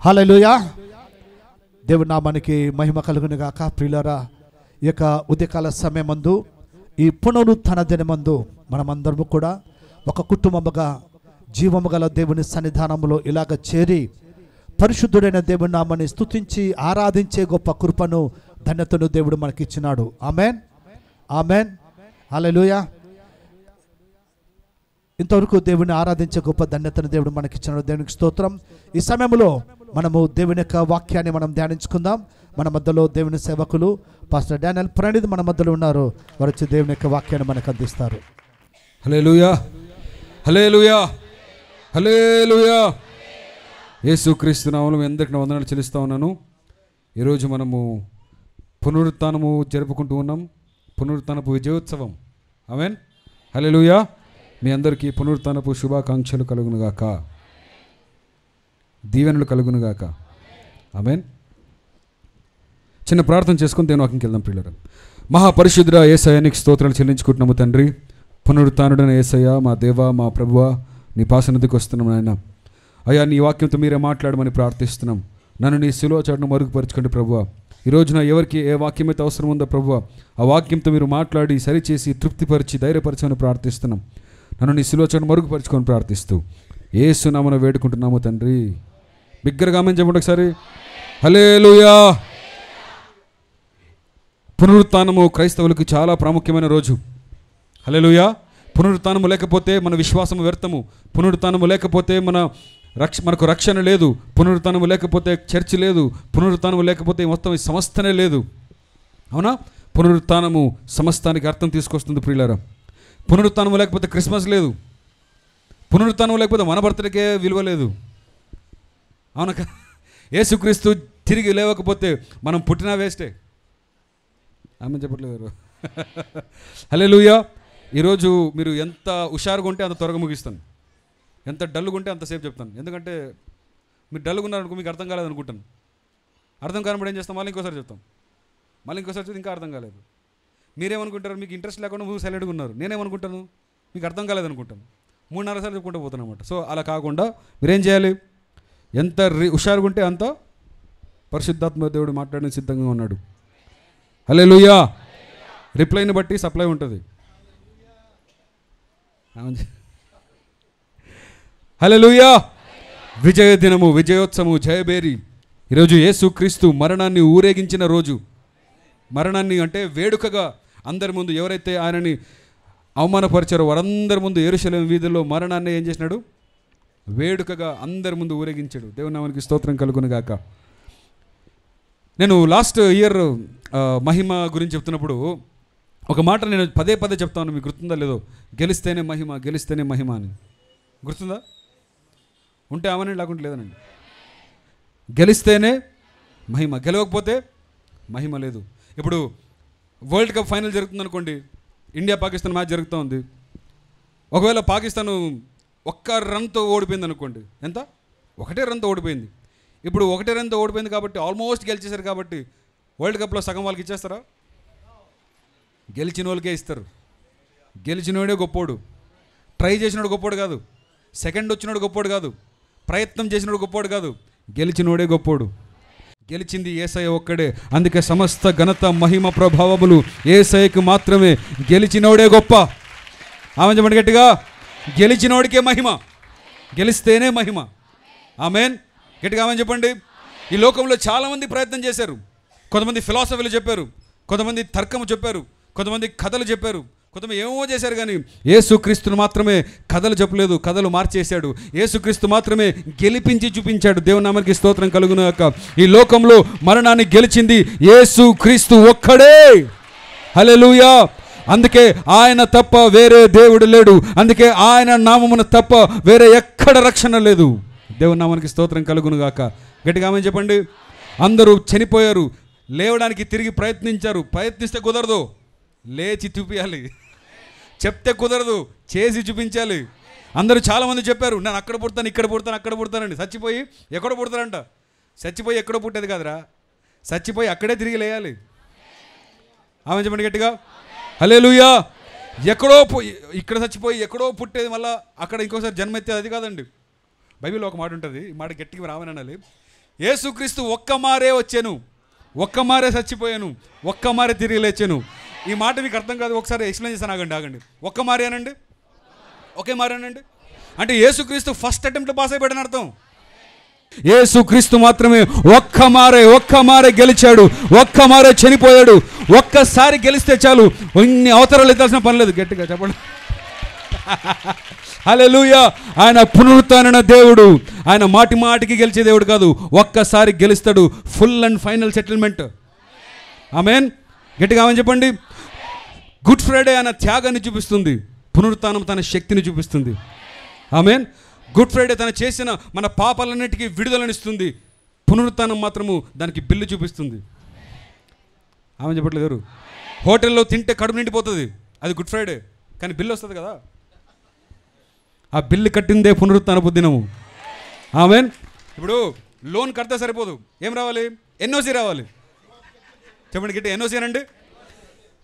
హల్లెలూయా. దేవుని నామానికి మహిమ కలుగును గాక. ప్రియులారా, ఈ యొక్క ఉదయకాల సమయమందు, ఈ పునరుత్థాన దినమందు మనమందరము కూడా ఒక కుటుంబముగా జీవము గల దేవుని సన్నిధానములో ఇలాగ చేరి పరిశుద్ధుడైన దేవుని నామాన్ని స్తుతించి ఆరాధించే గొప్ప కృపను, ధన్యతను దేవుడు మనకిచ్చినాడు. ఆమెన్, ఆమెన్, హల్లెలూయా. ఇంతవరకు దేవుని ఆరాధించే గొప్ప ధన్యతను దేవుడు మనకిచ్చినాడు. దేవునికి స్తోత్రం. ఈ సమయంలో మనము దేవుని యొక్క వాక్యాన్ని మనం ధ్యానించుకుందాం. మన మధ్యలో దేవుని సేవకులు పాస్టర్ డానియల్ ప్రణీత్ మన మధ్యలో ఉన్నారు. వారు వచ్చి దేవుని యొక్క వాక్యాన్ని మనకు అందిస్తారు. హల్లెలూయా, హల్లెలూయా, హల్లెలూయా. యేసుక్రీస్తు నామములో అందరికీ వందనాలు చెల్లిస్తా ఉన్నాను. ఈరోజు మనము పునరుత్థానము జరుపుకుంటూ ఉన్నాం. పునరుత్థానపు విజయోత్సవం. ఆమేన్, హల్లెలూయా. మీ అందరికీ పునరుత్థానపు శుభాకాంక్షలు కలుగునుగాక, దీవెనలు కలుగునుగాక. ఆమేన్. చిన్న ప్రార్థన చేసుకుని దేవుని వాక్యంకి వెళ్దాం. ప్రియులారా, మహాపరిశుద్ధుడా యేసయ్య, నీకు స్తోత్రాలు చెల్లించుకుంటున్నాము తండ్రి. పునరుత్థానుడైన యేసయ్య, మా దేవా, మా ప్రభువా, నీ పాసన్నిధికి వస్తున్నాం నాయన. అయ్యా, నీ వాక్యంతో మీరే మాట్లాడమని ప్రార్థిస్తున్నాం. నన్ను నీ శిలువ చాటును మరుగుపరచుకోండి ప్రభువా. ఈ రోజున ఎవరికి ఏ వాక్యం అయితే అవసరం ఉందో ప్రభువా, ఆ వాక్యంతో మీరు మాట్లాడి సరిచేసి తృప్తిపరిచి ధైర్యపరచమని ప్రార్థిస్తున్నాం. నన్ను నీ శిలువ చాటును మరుగుపరచుకొని ప్రార్థిస్తూ యేసు నామమున వేడుకుంటున్నాము తండ్రి. బిగ్గరగా ఆమేన్ చెప్పండి ఒకసారి. హల్లెలూయా. పునరుత్థానము క్రైస్తవులకు చాలా ప్రాముఖ్యమైన రోజు. హల్లెలూయా. పునరుత్థానము లేకపోతే మన విశ్వాసము వ్యర్థము. పునరుత్థానము లేకపోతే మనకు రక్షణ లేదు. పునరుత్థానము లేకపోతే చర్చ్ లేదు. పునరుత్థానము లేకపోతే మొత్తం ఈ సమస్తనే లేదు. అవునా? పునరుత్థానము సమస్తానికి అర్థం తీసుకొస్తుంది ప్రియులారా. పునరుత్థానము లేకపోతే క్రిస్మస్ లేదు. పునరుత్థానము లేకపోతే మన బర్త్డేకే విలువ లేదు. అవునా? యేసుక్రీస్తు తిరిగి లేవకపోతే మనం పుట్టినా వేస్టే. ఆమె చెప్పట్లేదు. హల్లెలూయా. ఈరోజు మీరు ఎంత హుషారుగా ఉంటే అంత త్వరగా ముగిస్తాను, ఎంత డల్గా ఉంటే అంతసేపు చెప్తాను. ఎందుకంటే మీరు డల్గా ఉన్నారనుకో, మీకు అర్థం కాలేదు అనుకుంటాను. అర్థం కానప్పుడు ఏం చేస్తాం, మళ్ళీ ఇంకోసారి చెప్తాం, మళ్ళీ ఇంకోసారి చెప్తే ఇంకా అర్థం కాలేదు. మీరేమనుకుంటారు, మీకు ఇంట్రెస్ట్ లేకుండా మీరు సైలెంట్గా ఉన్నారు. నేనేమనుకుంటాను, మీకు అర్థం కాలేదు అనుకుంటాను. 3-4 సార్లు చెప్పుకుంటూ పోతాను అనమాట. సో అలా కాకుండా మీరేం చేయాలి, ఎంత హుషారుగా ఉంటే అంత పరిశుద్ధాత్మ దేవుడు మాట్లాడడానికి సిద్ధంగా ఉన్నాడు. హల్లెలూయా. రిప్లైని బట్టి సప్లై ఉంటుంది. హల్లెలూయా. విజయ దినము, విజయోత్సవము, జయబేరి. ఈరోజు యేసుక్రీస్తు మరణాన్ని ఊరేగించిన రోజు. మరణాన్ని అంటే వేడుకగా అందరి ముందు ఎవరైతే ఆయనని అవమానపరిచారో వారందరి ముందు యెరూషలేము వీధుల్లో మరణాన్ని ఏం చేసినాడు, వేడుకగా అందరి ముందు ఊరేగించాడు. దేవుని నామానికి స్తోత్రం కలుగును గాక. నేను లాస్ట్ ఇయర్ మహిమ గురించి చెప్తున్నప్పుడు ఒక మాట నేను పదే పదే చెప్తాను, మీకు గుర్తుందా లేదో, గెలిస్తేనే మహిమ, గెలిస్తేనే మహిమ అని. గుర్తుందా? ఉంటే అవనండి, లేకుంటే లేదనండి. గెలిస్తేనే మహిమ, గెలవకపోతే మహిమ లేదు. ఇప్పుడు వరల్డ్ కప్ ఫైనల్ జరుగుతుంది అనుకోండి, ఇండియా పాకిస్తాన్ మ్యాచ్ జరుగుతూ ఉంది. ఒకవేళ పాకిస్తాను ఒక్క రన్తో ఓడిపోయింది అనుకోండి, ఎంత, 1 రన్తో ఓడిపోయింది. ఇప్పుడు 1 రన్తో ఓడిపోయింది కాబట్టి ఆల్మోస్ట్ గెలిచేశారు కాబట్టి వరల్డ్ కప్లో సగం వాళ్ళకి ఇచ్చేస్తారా? గెలిచిన వాళ్ళకే ఇస్తారు. గెలిచినోడే గొప్పోడు, ట్రై చేసినోడు గొప్పోడు కాదు, సెకండ్ వచ్చినోడు గొప్పోడు కాదు, ప్రయత్నం చేసినోడు గొప్పోడు కాదు, గెలిచినోడే గొప్పోడు. గెలిచింది యేసయ్య ఒక్కడే. అందుకే సమస్త ఘనత, మహిమ, ప్రభావములు యేసయ్యకు మాత్రమే. గెలిచినోడే గొప్ప. ఆమె చెప్పండి గట్టిగా, గెలిచినోడికే మహిమ, గెలిస్తేనే మహిమ. ఆమెన్. గట్టిగా ఆమె చెప్పండి. ఈ లోకంలో చాలామంది ప్రయత్నం చేశారు. కొంతమంది ఫిలాసఫీలు చెప్పారు, కొంతమంది తర్కము చెప్పారు, కొంతమంది కథలు చెప్పారు, కొంతమంది ఏమో చేశారు. కానీ యేసుక్రీస్తును మాత్రమే కథలు చెప్పలేదు, కథలు మార్చేశాడు. యేసుక్రీస్తు మాత్రమే గెలిపించి చూపించాడు. దేవుని నామానికి స్తోత్రం కలుగును గాక. ఈ లోకంలో మరణాన్ని గెలిచింది యేసుక్రీస్తు ఒక్కడే. హల్లెలూయా. అందుకే ఆయన తప్ప వేరే దేవుడు లేడు. అందుకే ఆయన నామమున తప్ప వేరే ఎక్కడ రక్షణ లేదు. దేవుని నామానికి స్తోత్రం కలుగును గాక. గట్టిగా ఆమేన్ చెప్పండి. అందరూ చనిపోయారు, లేవడానికి తిరిగి ప్రయత్నించారు. ప్రయత్నిస్తే కుదరదు, లేచి చూపించాలి. చెప్తే కుదరదు, చేసి చూపించాలి. అందరూ చాలామంది చెప్పారు, నేను అక్కడ పుడతాను, ఇక్కడ పుడతాను, అక్కడ పుడతానండి. చచ్చిపోయి ఎక్కడో పుడతారంట. చచ్చిపోయి ఎక్కడో పుట్టేది కాదురా, చచ్చిపోయి అక్కడే తిరిగి లేయాలి. ఆమె చెప్పండి గట్టిగా. హల్లెలూయా. ఎక్కడో ఇక్కడ చచ్చిపోయి ఎక్కడో పుట్టేది మళ్ళీ అక్కడ ఇంకోసారి జన్మ ఎత్తేది అది కాదండి. బైబిల్లో ఒక మాట ఉంటుంది, ఈ మాట గట్టిగా రామని అనాలి. యేసుక్రీస్తు ఒక్క మారే వచ్చాను, ఒక్క మారే చచ్చిపోయాను, ఒక్క మారే తిరిగి లేచాను. ఈ మాట మీకు అర్థం కాదు, ఒకసారి ఎక్స్ప్లెయిన్ చేస్తాను. ఆగండి. ఒక్క మారేనండి, ఒకే మారేనండి అంటే యేసుక్రీస్తు ఫస్ట్ అటెంప్ట్లో పాస్ అయిపోయాడని అర్థం. యేసుక్రీస్తు మాత్రమే ఒక్క మారే గెలిచాడు, ఒక్క మారే చనిపోయాడు. ఒక్కసారి గెలిస్తే చాలు, ఇన్ని అవతారాలు ఎత్తాల్సిన పని లేదు. గట్టిగా చెప్పండి హల్లెలూయా. ఆయన పునరుత్థాన దేవుడు, ఆయన మాటికి గెలిచే దేవుడు కాదు, ఒక్కసారి గెలుస్తాడు. Full and final settlement. Amen. గట్టిగా ఆమేన్ చెప్పండి. గుడ్ ఫ్రైడే ఆయన త్యాగాన్ని చూపిస్తుంది, పునరుత్థానం తన శక్తిని చూపిస్తుంది. ఆమేన్. గుడ్ ఫ్రైడే తను చేసిన మన పాపాలన్నిటికీ విడుదలనిస్తుంది, పునరుత్థానం మాత్రము దానికి బిల్లు చూపిస్తుంది. ఆమె చెప్పట్లేదు. హోటల్లో తింటే కడుపు నిండిపోతుంది, అది గుడ్ ఫ్రైడే, కానీ బిల్లు వస్తుంది కదా, ఆ బిల్లు కట్టిందే పునరుత్థానపు దినము. ఆమేన్. ఇప్పుడు లోన్ కడితే సరిపోదు, ఏం రావాలి? ఎన్ఓసి రావాలి. చెప్పండి గట్టి, ఎన్ఓసి అనండి.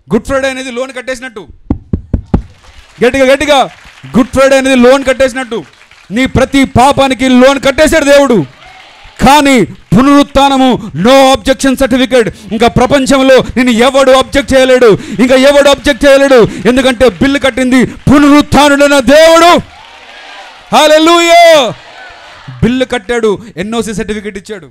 గుడ్ ఫ్రైడే అనేది లోన్ కట్టేసినట్టు. గట్టిగా గుడ్ ఫ్రైడే అనేది లోన్ కట్టేసినట్టు. నీ ప్రతి పాపానికి లోన్ కట్టేశాడు దేవుడు. కానీ పునరుత్థానము నో అబ్జెక్షన్ సర్టిఫికేట్. ఇంకా ప్రపంచంలో నిన్ను ఎవడు అబ్జెక్ట్ చేయలేడు, ఎందుకంటే బిల్లు కట్టింది పునరుత్థానుడైన దేవుడు. హల్లెలూయా. బిల్లు కట్టాడు, ఎన్ఓసి సర్టిఫికేట్ ఇచ్చాడు.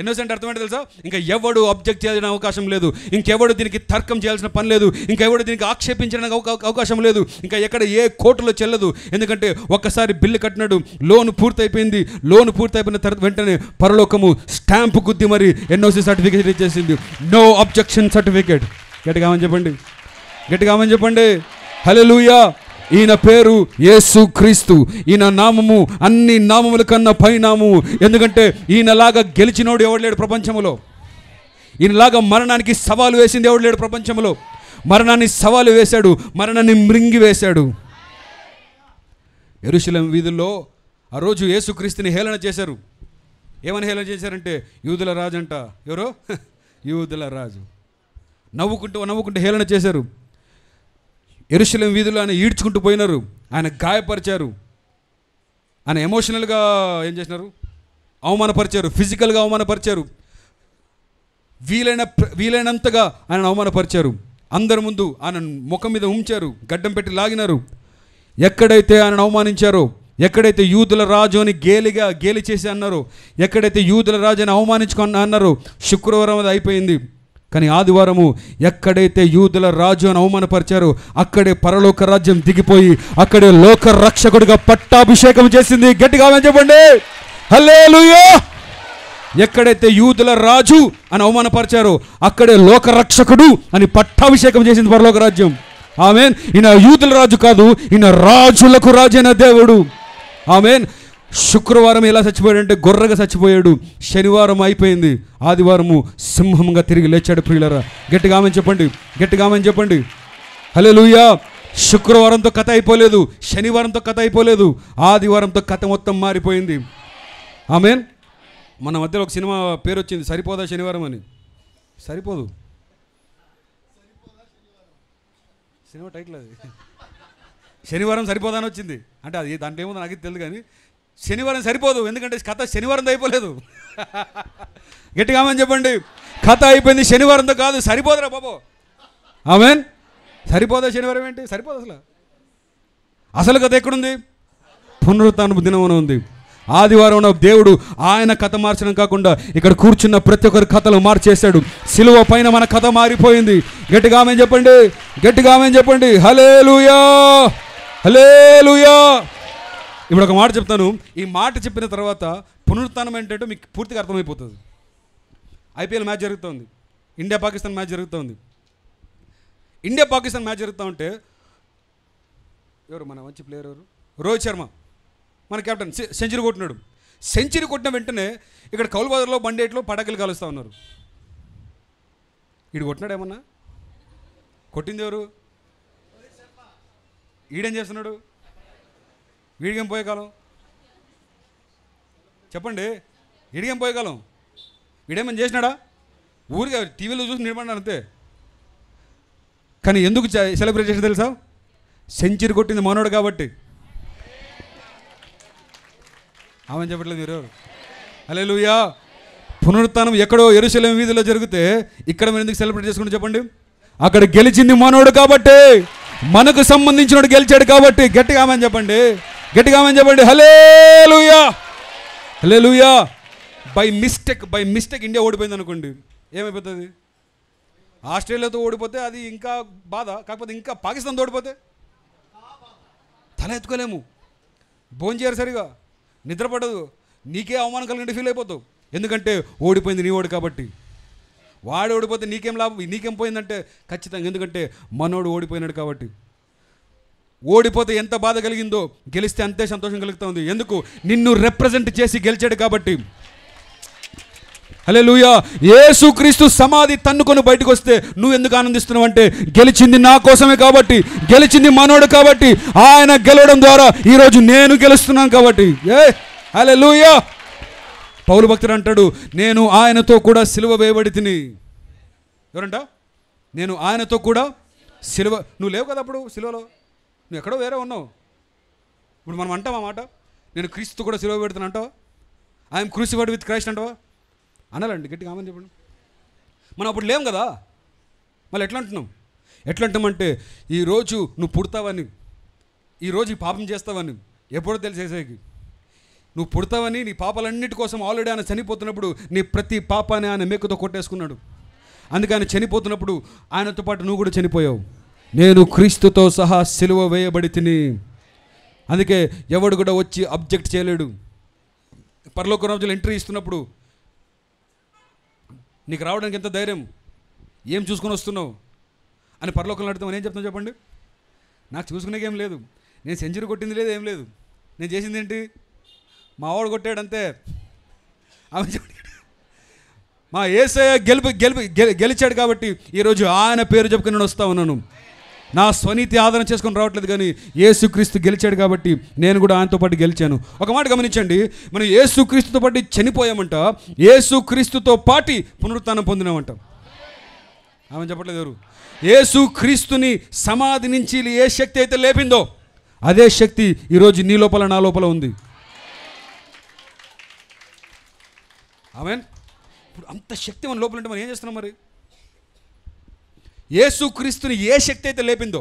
ఎన్ఓసి అంటే అర్థం ఏంటో తెలుసా? ఇంకా ఎవడు అబ్జెక్ట్ చేయాల్సిన అవకాశం లేదు, ఇంకెవడు దీనికి తర్కం చేయాల్సిన పని లేదు, ఇంకెవడు దీనికి ఆక్షేపించడానికి అవకాశం లేదు, ఇంకా ఎక్కడ ఏ కోర్టులో చెల్లదు. ఎందుకంటే ఒక్కసారి బిల్లు కట్టినాడు, లోన్ పూర్తయిపోయింది. లోన్ పూర్తయిపోయిన తర్వాత వెంటనే పరలోకము స్టాంపు గుద్ది మరి ఎన్ఓసి సర్టిఫికేట్ ఇచ్చేసింది, నో అబ్జెక్షన్ సర్టిఫికేట్. గట్టిగా ఆమేన్ చెప్పండి. హల్లెలూయా. ఈయన పేరు యేసుక్రీస్తు. ఈయన నామము అన్ని నామముల కన్నా పైనామము. ఎందుకంటే ఈయనలాగా గెలిచినోడు ఎవడు లేడు ప్రపంచంలో. ఈయనలాగా మరణానికి సవాలు వేసింది ఎవడు లేడు ప్రపంచంలో. మరణాన్ని సవాలు వేశాడు, మరణాన్ని మృంగి వేశాడు. యెరూషలేము వీధుల్లో ఆ రోజు యేసుక్రీస్తుని హేళన చేశారు. ఏమని హేళన చేశారంటే, యూదుల రాజు అంట. ఎవరో యూదుల రాజు. నవ్వుకుంటూ హేళన చేశారు. యెరూషలేము వీధుల్లో ఆయన ఈడ్చుకుంటూ పోయినారు, ఆయన గాయపరిచారు, ఆయన ఎమోషనల్గా ఏం చేసినారు? అవమానపరిచారు, ఫిజికల్గా అవమానపరిచారు, వీలైనంతగా ఆయన అవమానపరిచారు. అందరి ముందు ఆయన ముఖం మీద ఉంచారు, గడ్డం పెట్టి లాగినారు. ఎక్కడైతే ఆయన అవమానించారో, ఎక్కడైతే యూదుల రాజు అని గేలి చేసి అన్నారో, ఎక్కడైతే యూదుల రాజు అని అవమానించుకొని అన్నారో, శుక్రవారం అది అయిపోయింది. కానీ ఆదివారము ఎక్కడైతే యూదుల రాజు అని అవమానపరిచారో అక్కడే పరలోక రాజ్యం దిగిపోయి అక్కడే లోక రక్షకుడిగా పట్టాభిషేకం చేసింది. గట్టిగా ఆమేన్ చెప్పండి. హల్లెలూయా. ఎక్కడైతే యూదుల రాజు అని అవమానపరిచారో అక్కడే లోక రక్షకుడు అని పట్టాభిషేకం చేసింది పరలోక రాజ్యం. ఆమేన్. ఈయన యూదుల రాజు కాదు, ఈయన రాజులకు రాజైన దేవుడు. ఆమేన్. శుక్రవారం ఎలా చచ్చిపోయాడంటే గొర్రెగా చచ్చిపోయాడు. శనివారం అయిపోయింది, ఆదివారము సింహంగా తిరిగి లేచాడు. ప్రియులరా, గట్టిగా ఆమేన్ చెప్పండి. హల్లెలూయా. శుక్రవారంతో కథ అయిపోలేదు, శనివారంతో కథ అయిపోలేదు, ఆదివారంతో కథ మొత్తం మారిపోయింది. ఆమేన్. మన మధ్యలో ఒక సినిమా పేరు వచ్చింది, సరిపోదా శనివారం అని. సరిపోదు సినిమా టైటిల్ అది. శనివారం సరిపోదా అని వచ్చింది. అంటే అది దాంట్లో ఏముందో నాకు తెలియదు, కానీ శనివారం సరిపోదు, ఎందుకంటే కథ శనివారంతో అయిపోలేదు. గట్టిగా ఆమేన్ చెప్పండి. కథ అయిపోయింది, శనివారంతో కాదు. సరిపోదురా బాబు. ఆమేన్. సరిపోదా శనివారం ఏంటి? సరిపోదు. అసలు కథ ఎక్కడుంది? పునరుత్థానపు దినమున ఉంది. ఆదివారం దేవుడు ఆయన కథ మార్చడం కాకుండా ఇక్కడ కూర్చున్న ప్రతి ఒక్కరి కథలు మార్చేశాడు. సిలువ పైన మన కథ మారిపోయింది. గట్టిగా ఆమేన్ చెప్పండి. హల్లెలూయా. ఇప్పుడు ఒక మాట చెప్తాను. ఈ మాట చెప్పిన తర్వాత పునరుత్థానం ఏంటంటే మీకు పూర్తిగా అర్థమైపోతుంది. ఐపీఎల్ మ్యాచ్ జరుగుతుంది, ఇండియా పాకిస్తాన్ మ్యాచ్ జరుగుతుంది. ఇండియా పాకిస్తాన్ మ్యాచ్ జరుగుతూ ఉంటే ఎవరు మన మంచి ప్లేయర్ ఎవరు? రోహిత్ శర్మ మన కెప్టెన్ సెంచరీ కొట్టినాడు. సెంచరీ కొట్టిన వెంటనే ఇక్కడ కౌల్ బజార్లో బండేట్లో పటాకులు కాలుస్తూ ఉన్నారు. ఈడు కొట్టినాడు ఏమన్నా? కొట్టింది ఎవరు? ఈడేం చేస్తున్నాడు? వీడికేం పోయే కాలం చెప్పండి. వీడికేం పోయే కాలం? వీడేమని చేసినాడా? ఊరిగా టీవీలో చూసి నిలబడినాడు అంతే. కానీ ఎందుకు సెలబ్రేట్ చేసి తెలుసా? సెంచరీ కొట్టింది మనోడు కాబట్టి. ఆమె చెప్పట్లేదు మీరు. హల్లెలూయా. పునరుత్థానం ఎక్కడో యెరూషలేము వీధిలో జరిగితే ఇక్కడ మనం ఎందుకు సెలబ్రేట్ చేసుకుంటాం చెప్పండి? అక్కడ గెలిచింది మనోడు కాబట్టి, మనకు సంబంధించినోడు గెలిచాడు కాబట్టి. గట్టిగా ఆమేన్ చెప్పండి, గట్టిగా ఆమేన్ చెప్పండి. హల్లెలూయా, హల్లెలూయా. బై మిస్టేక్ ఇండియా ఓడిపోయింది అనుకోండి, ఏమైపోతుంది? ఆస్ట్రేలియాతో ఓడిపోతే అది ఇంకా బాధ. కాకపోతే ఇంకా పాకిస్తాన్తో ఓడిపోతే తల ఎత్తుకోలేము, భోంచేయరు సరిగా, నిద్రపడదు, నీకే అవమానం కలిగినట్టు ఫీల్ అయిపోతావు. ఎందుకంటే ఓడిపోయింది నీ ఓడి కాబట్టి. వాడు ఓడిపోతే నీకేం లాభం, నీకేం పోయిందంటే ఖచ్చితంగా, ఎందుకంటే మనోడు ఓడిపోయినాడు కాబట్టి. ఓడిపోతే ఎంత బాధ కలిగిందో, గెలిస్తే అంతే సంతోషం కలుగుతూ ఉంది. ఎందుకు? నిన్ను రిప్రజెంట్ చేసి గెలిచాడు కాబట్టి. హల్లెలూయా. యేసుక్రీస్తు సమాధి తన్నుకొని బయటకు వస్తే నువ్వు ఎందుకు ఆనందిస్తున్నావు అంటే, గెలిచింది నా కోసమే కాబట్టి, గెలిచింది మనోడు కాబట్టి, ఆయన గెలవడం ద్వారా ఈరోజు నేను గెలుస్తున్నాను కాబట్టి. హల్లెలూయా. పౌలు భక్తుడు అంటాడు, నేను ఆయనతో కూడా సిలువ వేయబడి తిని. ఎవరంట? నేను ఆయనతో కూడా సిలువ. నువ్వు లేవు కదా అప్పుడు సిలువలో, నువ్వు ఎక్కడో వేరే ఉన్నావు. ఇప్పుడు మనం అంటాం ఆ మాట, నేను క్రీస్తు కూడా సిలువ పెడుతున్నా అంటావా? ఐఎమ్ క్రూసిఫైడ్ విత్ క్రైస్ట్ అంటావా? అనాలండి, గట్టిగా ఆమని చెప్పండి. మనం అప్పుడు లేం కదా, మళ్ళీ ఎట్లా అంటున్నాం? ఎట్లా అంటామంటే, ఈరోజు నువ్వు పుడతావని, ఈరోజు ఈ పాపం చేస్తావని ఎప్పుడో తెలిసేసేకి. నువ్వు పుడతావని, నీ పాపాలన్నిటి కోసం ఆల్రెడీ ఆయన చనిపోతున్నప్పుడు నీ ప్రతి పాపాన్ని ఆయన మేకుతో కొట్టేసుకున్నాడు. అందుకే ఆయన చనిపోతున్నప్పుడు ఆయనతో పాటు నువ్వు కూడా చనిపోయావు. నేను క్రీస్తుతో సహా సిలువ వేయబడి తిని. అందుకే ఎవడు కూడా వచ్చి అబ్జెక్ట్ చేయలేడు. పరలోక రాజ్యంలో ఎంట్రీ ఇస్తున్నప్పుడు నీకు రావడానికి ఎంత ధైర్యం, ఏం చూసుకొని వస్తున్నావు అని పరలోకంలో అడిగితే మనం ఏం చెప్తాం చెప్పండి? నాకు చూసుకునేకేం లేదు, నేను సెంచరీ కొట్టింది లేదు, ఏం లేదు, నేను చేసింది ఏంటి? మా వాడు కొట్టాడంతే. మా యేసయ్య గెలిచాడు కాబట్టి ఈరోజు ఆయన పేరు చెప్పుకొని నేను వస్తా ఉన్నాను. నా స్వనీతి ఆదరణ చేసుకొని రావట్లేదు, కానీ యేసుక్రీస్తు గెలిచాడు కాబట్టి నేను కూడా ఆయనతో పాటు గెలిచాను. ఒక మాట గమనించండి, మనం యేసుక్రీస్తుతో పాటు చనిపోయామంట, యేసుక్రీస్తుతో పాటు పునరుత్థానం పొందినామంట. ఆమె చెప్పట్లేదు ఎవరు? యేసుక్రీస్తుని సమాధి నుంచి ఏ శక్తి అయితే లేపిందో అదే శక్తి ఈరోజు నీ లోపల నా లోపల ఉంది. ఆమేన్. ఇప్పుడు అంత శక్తి మన లోపల ఉంటే మనం ఏం చేస్తున్నాం మరి? యేసుక్రీస్తుని ఏ శక్తి అయితే లేపిందో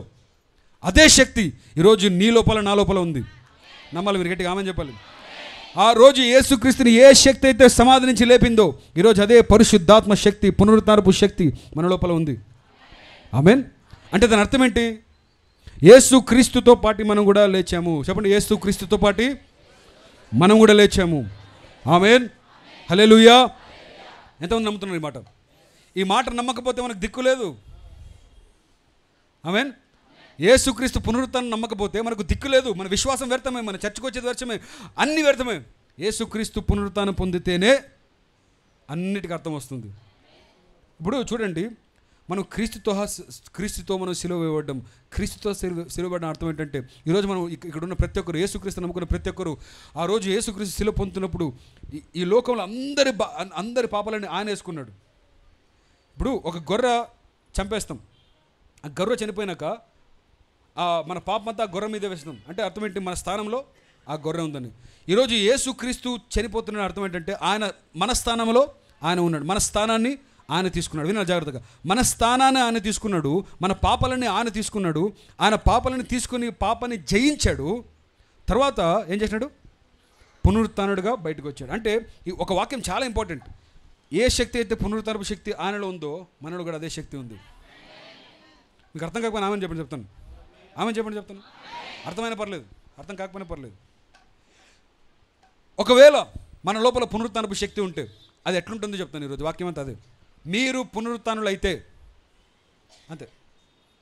అదే శక్తి ఈరోజు నీ లోపల నా లోపల ఉంది. నమ్మాలి మీరు, గట్టిగా ఆమేన్ చెప్పాలి. ఆ రోజు యేసుక్రీస్తుని ఏ శక్తి అయితే సమాధి నుంచి లేపిందో ఈరోజు అదే పరిశుద్ధాత్మ శక్తి, పునరుత్థానపు శక్తి మన లోపల ఉంది. ఆమేన్. అంటే దాని అర్థం ఏంటి? యేసుక్రీస్తుతో పాటు మనం కూడా లేచాము. చెప్పండి, యేసుక్రీస్తుతో పాటు మనం కూడా లేచాము. ఆమేన్. హల్లెలూయా. ఎంతమంది నమ్ముతున్నారు ఈ మాట? ఈ మాట నమ్మకపోతే మనకు దిక్కు లేదు. ఆమేన్. యేసుక్రీస్తు పునరుత్థానం నమ్మకపోతే మనకు దిక్కు లేదు. మన విశ్వాసం వ్యర్థమే, మన చర్చకు వచ్చేది వ్యర్థమే, అన్ని వ్యర్థమే. యేసుక్రీస్తు పునరుత్థానం పొందితేనే అన్నిటికీ అర్థం వస్తుంది. ఇప్పుడు చూడండి, మనం క్రీస్తుతో మనం సిలువ వేయబడ్డం. క్రీస్తుతో సిలువబడిన అర్థం ఏంటంటే, ఈరోజు మనం ఇక్కడ ఉన్న ప్రతి ఒక్కరు, యేసుక్రీస్తు నమ్ముకున్న ప్రతి ఒక్కరు ఆ రోజు యేసుక్రీస్తు సిలువ పొందుతున్నప్పుడు ఈ లోకంలో అందరి పాపాలని ఆయన వేసుకున్నాడు. ఇప్పుడు ఒక గొర్రె చంపేస్తాం, ఆ గొర్రె చనిపోయినాక మన పాపమంతా ఆ గొర్రె మీద వేస్తాం. అంటే అర్థం ఏంటి? మన స్థానంలో ఆ గొర్రె ఉందని. ఈరోజు యేసుక్రీస్తు చనిపోతున్న అర్థం ఏంటంటే, ఆయన మన స్థానంలో ఆయన ఉన్నాడు, మన స్థానాన్ని ఆయన తీసుకున్నాడు. వినాలి జాగ్రత్తగా. మన స్థానాన్ని ఆయన తీసుకున్నాడు, మన పాపాలని ఆయన తీసుకున్నాడు. ఆయన పాపాలని తీసుకుని పాపాన్ని జయించాడు. తర్వాత ఏం చేసినాడు? పునరుత్థానుడుగా బయటకు వచ్చాడు. అంటే ఒక వాక్యం చాలా ఇంపార్టెంట్. ఏ శక్తి అయితే పునరుత్థానపు శక్తి ఆయనలో ఉందో మనలో కూడా అదే శక్తి ఉంది. మీకు అర్థం కాకపోయినా ఆమెను చెప్పండి చెప్తాను. ఆమెను చెప్పండి చెప్తాను. అర్థమైనా పర్లేదు, అర్థం కాకపోయినా పర్లేదు. ఒకవేళ మన లోపల పునరుత్థానపు శక్తి ఉంటే అది ఎట్లుంటుందో చెప్తాను ఈరోజు. వాక్యం అంతా అదే. మీరు పునరుత్థానులు అయితే అంతే,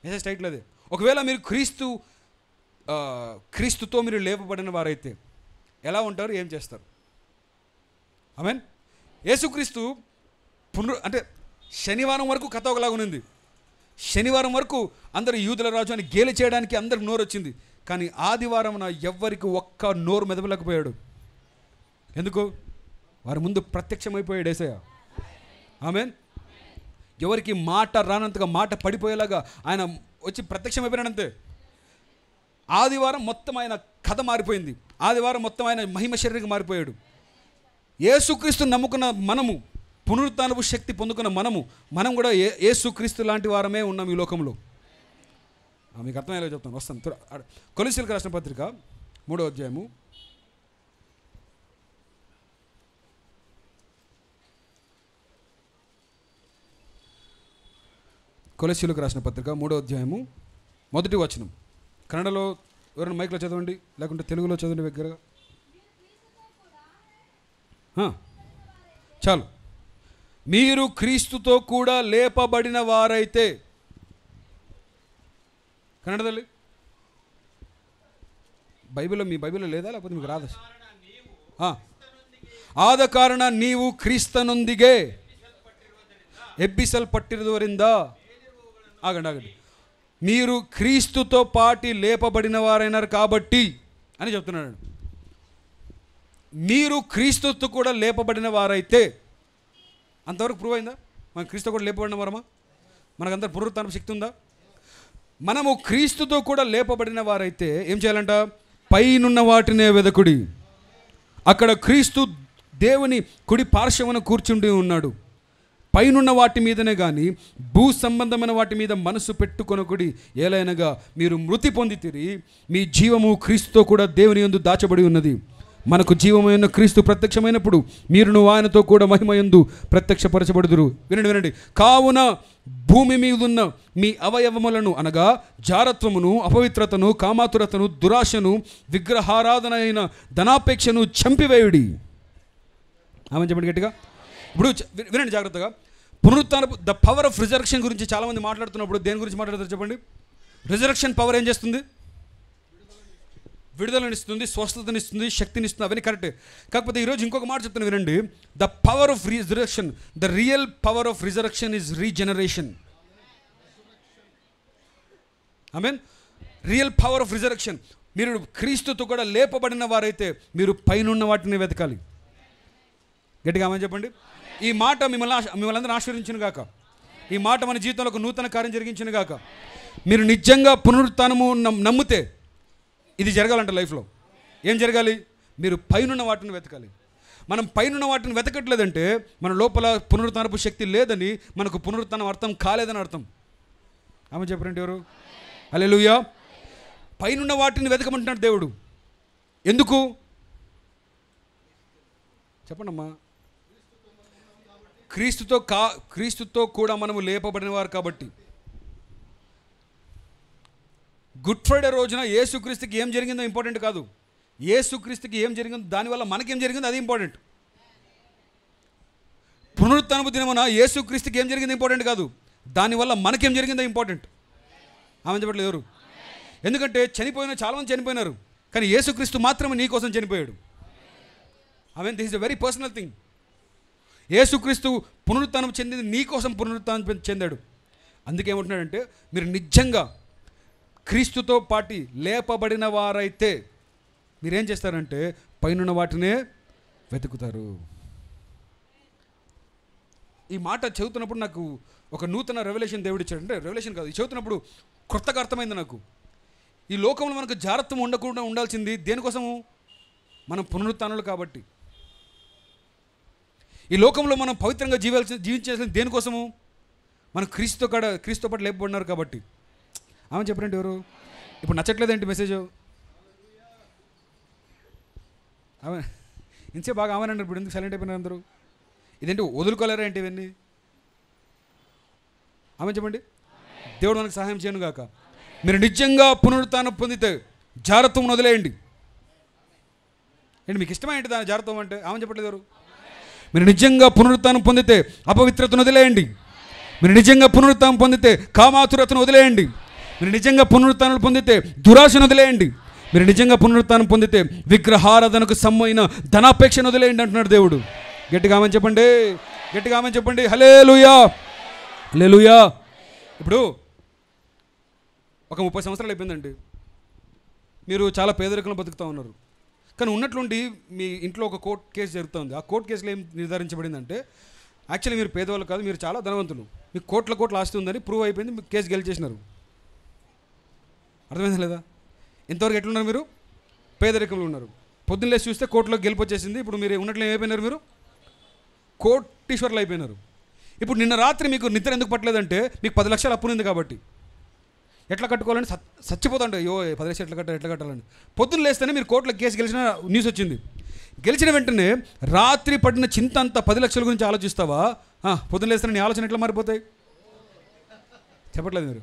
మెసేజ్ టైటిల్ అదే. ఒకవేళ మీరు క్రీస్తుతో మీరు లేపబడిన వారైతే ఎలా ఉంటారు, ఏం చేస్తారు? ఆమేన్. యేసుక్రీస్తు అంటే శనివారం వరకు కథ ఒకలాగునింది. శనివారం వరకు అందరు యూదుల రాజు అని గేలి చేయడానికి అందరికి నోరు వచ్చింది. కానీ ఆదివారం ఎవ్వరికి ఒక్క నోరు మెదపలేకపోయాడు. ఎందుకు? వారి ముందు ప్రత్యక్షమైపోయాడు యేసయ్య. ఆమేన్. ఎవరికి మాట రానంతగా, మాట పడిపోయేలాగా ఆయన వచ్చి ప్రత్యక్షమైపోయినాడంతే. ఆదివారం మొత్తం ఆయన కథ మారిపోయింది. ఆదివారం మొత్తం ఆయన మహిమ శరీరంగా మారిపోయాడు. యేసుక్రీస్తు నమ్ముకున్న మనము, పునరుత్థానపు శక్తి పొందుకున్న మనం కూడా యేసుక్రీస్తు లాంటి వారమే ఉన్నాం ఈ లోకంలో. మీకు అర్థమయ్యేలా చెప్తాను, వస్తాను. కొలస్సీయులకు రాసిన పత్రిక 3వ అధ్యాయము 3వ అధ్యాయము 1వ వచనం. కన్నడలో ఎవరైనా మైక్లో చదవండి, లేకుంటే తెలుగులో చదవండి దగ్గరగా. చాలు. మీరు క్రీస్తుతో కూడా లేపబడిన వారైతే, కన్నడದಲ್ಲಿ బైబిల్లో, మీ బైబిల్లో లేదా, లేకపోతే మీకు రాదా? ಆದ ಕಾರಣ ನೀವು ಕ್ರಿಸ್ತನೊಂದಿಗೆ ಎಬ್ಬಿಸಲ್ಪಟ್ಟಿರುವುದರಿಂದ, ఆగండి, మీరు క్రీస్తుతో పాటి లేపబడిన వారైనారు కాబట్టి అని చెప్తున్నాడు. మీరు క్రీస్తుతో కూడా లేపబడిన వారైతే, అంతవరకు ప్రూవ్ అయిందా? మనం క్రీస్తు కూడా లేపబడిన వారమా? మనకందరూ పునరుత్థాన శక్తి ఉందా? మనము క్రీస్తుతో కూడా లేపబడిన వారైతే ఏం చేయాలంట? పైనున్న వాటినే వెదకుడి. అక్కడ క్రీస్తు దేవుని కుడి పార్శ్వమున కూర్చుండి ఉన్నాడు. పైనున్న వాటి మీదనే కానీ భూ సంబంధమైన వాటి మీద మనసు పెట్టుకొనకుడి. ఏలైనగా మీరు మృతి పొందితిరి, మీ జీవము క్రీస్తుతో కూడా దేవుని యందు దాచబడి ఉన్నది. మనకు జీవమైన క్రీస్తు ప్రత్యక్షమైనప్పుడు మీరును ఆయనతో కూడా మహిమయందు ప్రత్యక్షపరచబడుదురు. వినండి. కావున భూమి మీదున్న మీ అవయవములను అనగా జారత్వమును, అపవిత్రతను, కామాతురతను, దురాశను, విగ్రహారాధన అయిన ధనాపేక్షను చంపివేయుడి. ఆమె చెప్పండి గట్టిగా. ఇప్పుడు వినండి జాగ్రత్తగా. పునరుత్థానపు ద పవర్ ఆఫ్ రిజరక్షన్ గురించి చాలామంది మాట్లాడుతున్నప్పుడు దేని గురించి మాట్లాడతారు చెప్పండి? రిజరక్షన్ పవర్ ఏం చేస్తుంది? విడుదలనిస్తుంది, స్వస్థతనిస్తుంది, శక్తినిస్తుంది. అవన్నీ కరెక్టే. కాకపోతే ఈరోజు ఇంకొక మాట చెప్తాను వినండి. The power of resurrection, the real power of resurrection is regeneration. Amen. Real power of resurrection. మీరు క్రీస్తుతో కూడా లేపబడిన వారైతే మీరు పైనున్న వాటిని వెతకాలి. గట్టిగా ఆమేన్ చెప్పండి. ఈ మాట మిమ్మల్ని అందరూ ఆశీర్వదించును గాక. ఈ మాట మన జీవితంలో ఒక నూతన కార్యం జరిగించును గాక. మీరు నిజంగా పునరుత్థానము నమ్మితే ఇది జరగాలంట లైఫ్లో. ఏం జరగాలి? మీరు పైనున్న వాటిని వెతకాలి. మనం పైనున్న వాటిని వెతకట్లేదంటే మన లోపల పునరుత్థానపు శక్తి లేదని, మనకు పునరుత్థానం అర్థం కాలేదని అర్థం. ఆమె చెప్పరండి ఎవరు? హల్లెలూయా. పైనున్న వాటిని వెతకమంటున్నాడు దేవుడు. ఎందుకు చెప్పండమ్మా? క్రీస్తుతో కూడా మనము లేపబడిన వారు కాబట్టి. గుడ్ ఫ్రైడే రోజున యేసుక్రీస్తుకి ఏం జరిగిందో ఇంపార్టెంట్ కాదు. యేసుక్రీస్తుకి ఏం జరిగిందో దానివల్ల మనకేం జరిగిందో అది ఇంపార్టెంట్. పునరుత్థానపు దినమున యేసుక్రీస్తుకి ఏం జరిగిందో ఇంపార్టెంట్ కాదు, దానివల్ల మనకేం జరిగిందో ఇంపార్టెంట్. ఆమె చెప్పట్లేదు ఎవరు? ఎందుకంటే చాలామంది చనిపోయినారు, కానీ యేసుక్రీస్తు మాత్రమే నీ కోసం చనిపోయాడు. ఆమె this is a very personal thing. యేసుక్రీస్తు పునరుత్థానం చెందింది నీ కోసం పునరుత్థానం చెందాడు. అందుకే ఏమంటున్నాడంటే మీరు నిజంగా క్రీస్తుతో పాటి లేపబడిన వారైతే మీరేం చేస్తారంటే పైనున్న వాటినే వెతుకుతారు. ఈ మాట చదువుతున్నప్పుడు నాకు ఒక నూతన రెవల్యూషన్ దేవుడు ఇచ్చాడు. అంటే రెవల్యూషన్ కాదు, చదువుతున్నప్పుడు కొత్తగా అర్థమైంది నాకు. ఈ లోకంలో మనకు జాగ్రత్త ఉండకుండా ఉండాల్సింది దేనికోసము? మనం పునరుత్థానులు కాబట్టి. ఈ లోకంలో మనం పవిత్రంగా జీవించాల్సింది దేనికోసము? మనం క్రీస్తుతో పాటు లేపబడినారు కాబట్టి. ఆమె చెప్పండి ఎవరు? ఇప్పుడు నచ్చట్లేదేంటి మెసేజ్? ఆమె ఇంచే బాగా ఆమెనండి. ఇప్పుడు ఎందుకు సైలెంట్ అయిపోయినారు అందరూ? ఇదేంటి వదులుకోలేరా ఏంటి ఇవన్నీ? ఆమె చెప్పండి. దేవుడు మనకు సహాయం చేయను గాక. మీరు నిజంగా పునరుత్థానం పొందితే జాగ్రత్తను వదిలేయండి. ఏంటి మీకు ఇష్టమేంటి దాని జాగ్రత్త అంటే? ఆమె చెప్పట్లేదు ఎవరు? మీరు నిజంగా పునరుత్థానం పొందితే అపవిత్రతను వదిలేయండి. మీరు నిజంగా పునరుత్థానం పొందితే కామాతురతను వదిలేయండి. మీరు నిజంగా పునరుత్థానం పొందితే దురాశను వదిలేయండి. మీరు నిజంగా పునరుత్థానం పొందితే విగ్రహారాధనకు సమ్మైన ధనాపేక్షను వదిలేయండి అంటున్నాడు దేవుడు. గట్టిగా ఆమె చెప్పండి, గట్టిగా ఆమె చెప్పండి. హల్లెలూయా, హల్లెలూయా. ఇప్పుడు ఒక 30 సంవత్సరాలు అయిపోయిందండి, మీరు చాలా పేదరికంలో బతుకుతూ ఉన్నారు. కానీ ఉన్నట్లుండి మీ ఇంట్లో ఒక కోర్టు కేసు జరుగుతుంది. ఆ కోర్టు కేసులో ఏం నిర్ధారించబడిందంటే యాక్చువల్లీ మీరు పేదవాళ్ళు కాదు, మీరు చాలా ధనవంతులు, మీకు కోట్ల ఆస్తి ఉందని ప్రూవ్ అయిపోయింది. మీకు కేసు గెలిచేసినారు. అర్థమైందా లేదా? ఇంతవరకు ఎట్లున్నారు? మీరు పేదరికంలో ఉన్నారు. పొద్దున్న లేచి చూస్తే కోర్టులో గెలిపొచ్చేసింది. ఇప్పుడు మీరు ఉన్నట్లు ఏమైపోయినారు? మీరు కోటీశ్వర్లు అయిపోయినారు. ఇప్పుడు నిన్న రాత్రి మీకు నిద్ర ఎందుకు పట్టలేదంటే మీకు 10 లక్షలు అప్పునుంది కాబట్టి. ఎట్లా కట్టుకోవాలని చచ్చిపోతుంటే అయ్యో 10 లక్షలు ఎట్లా కట్టాలని. పొద్దున్న లేస్తేనే మీరు కోర్టులో కేసు గెలిచిన న్యూస్ వచ్చింది. గెలిచిన వెంటనే రాత్రి పడిన చింత అంతా 10 లక్షల గురించి ఆలోచిస్తావా? పొద్దున్న లేస్తేనే నీ ఆలోచన ఎట్లా మారిపోతాయి? చెప్పట్లేదు మీరు.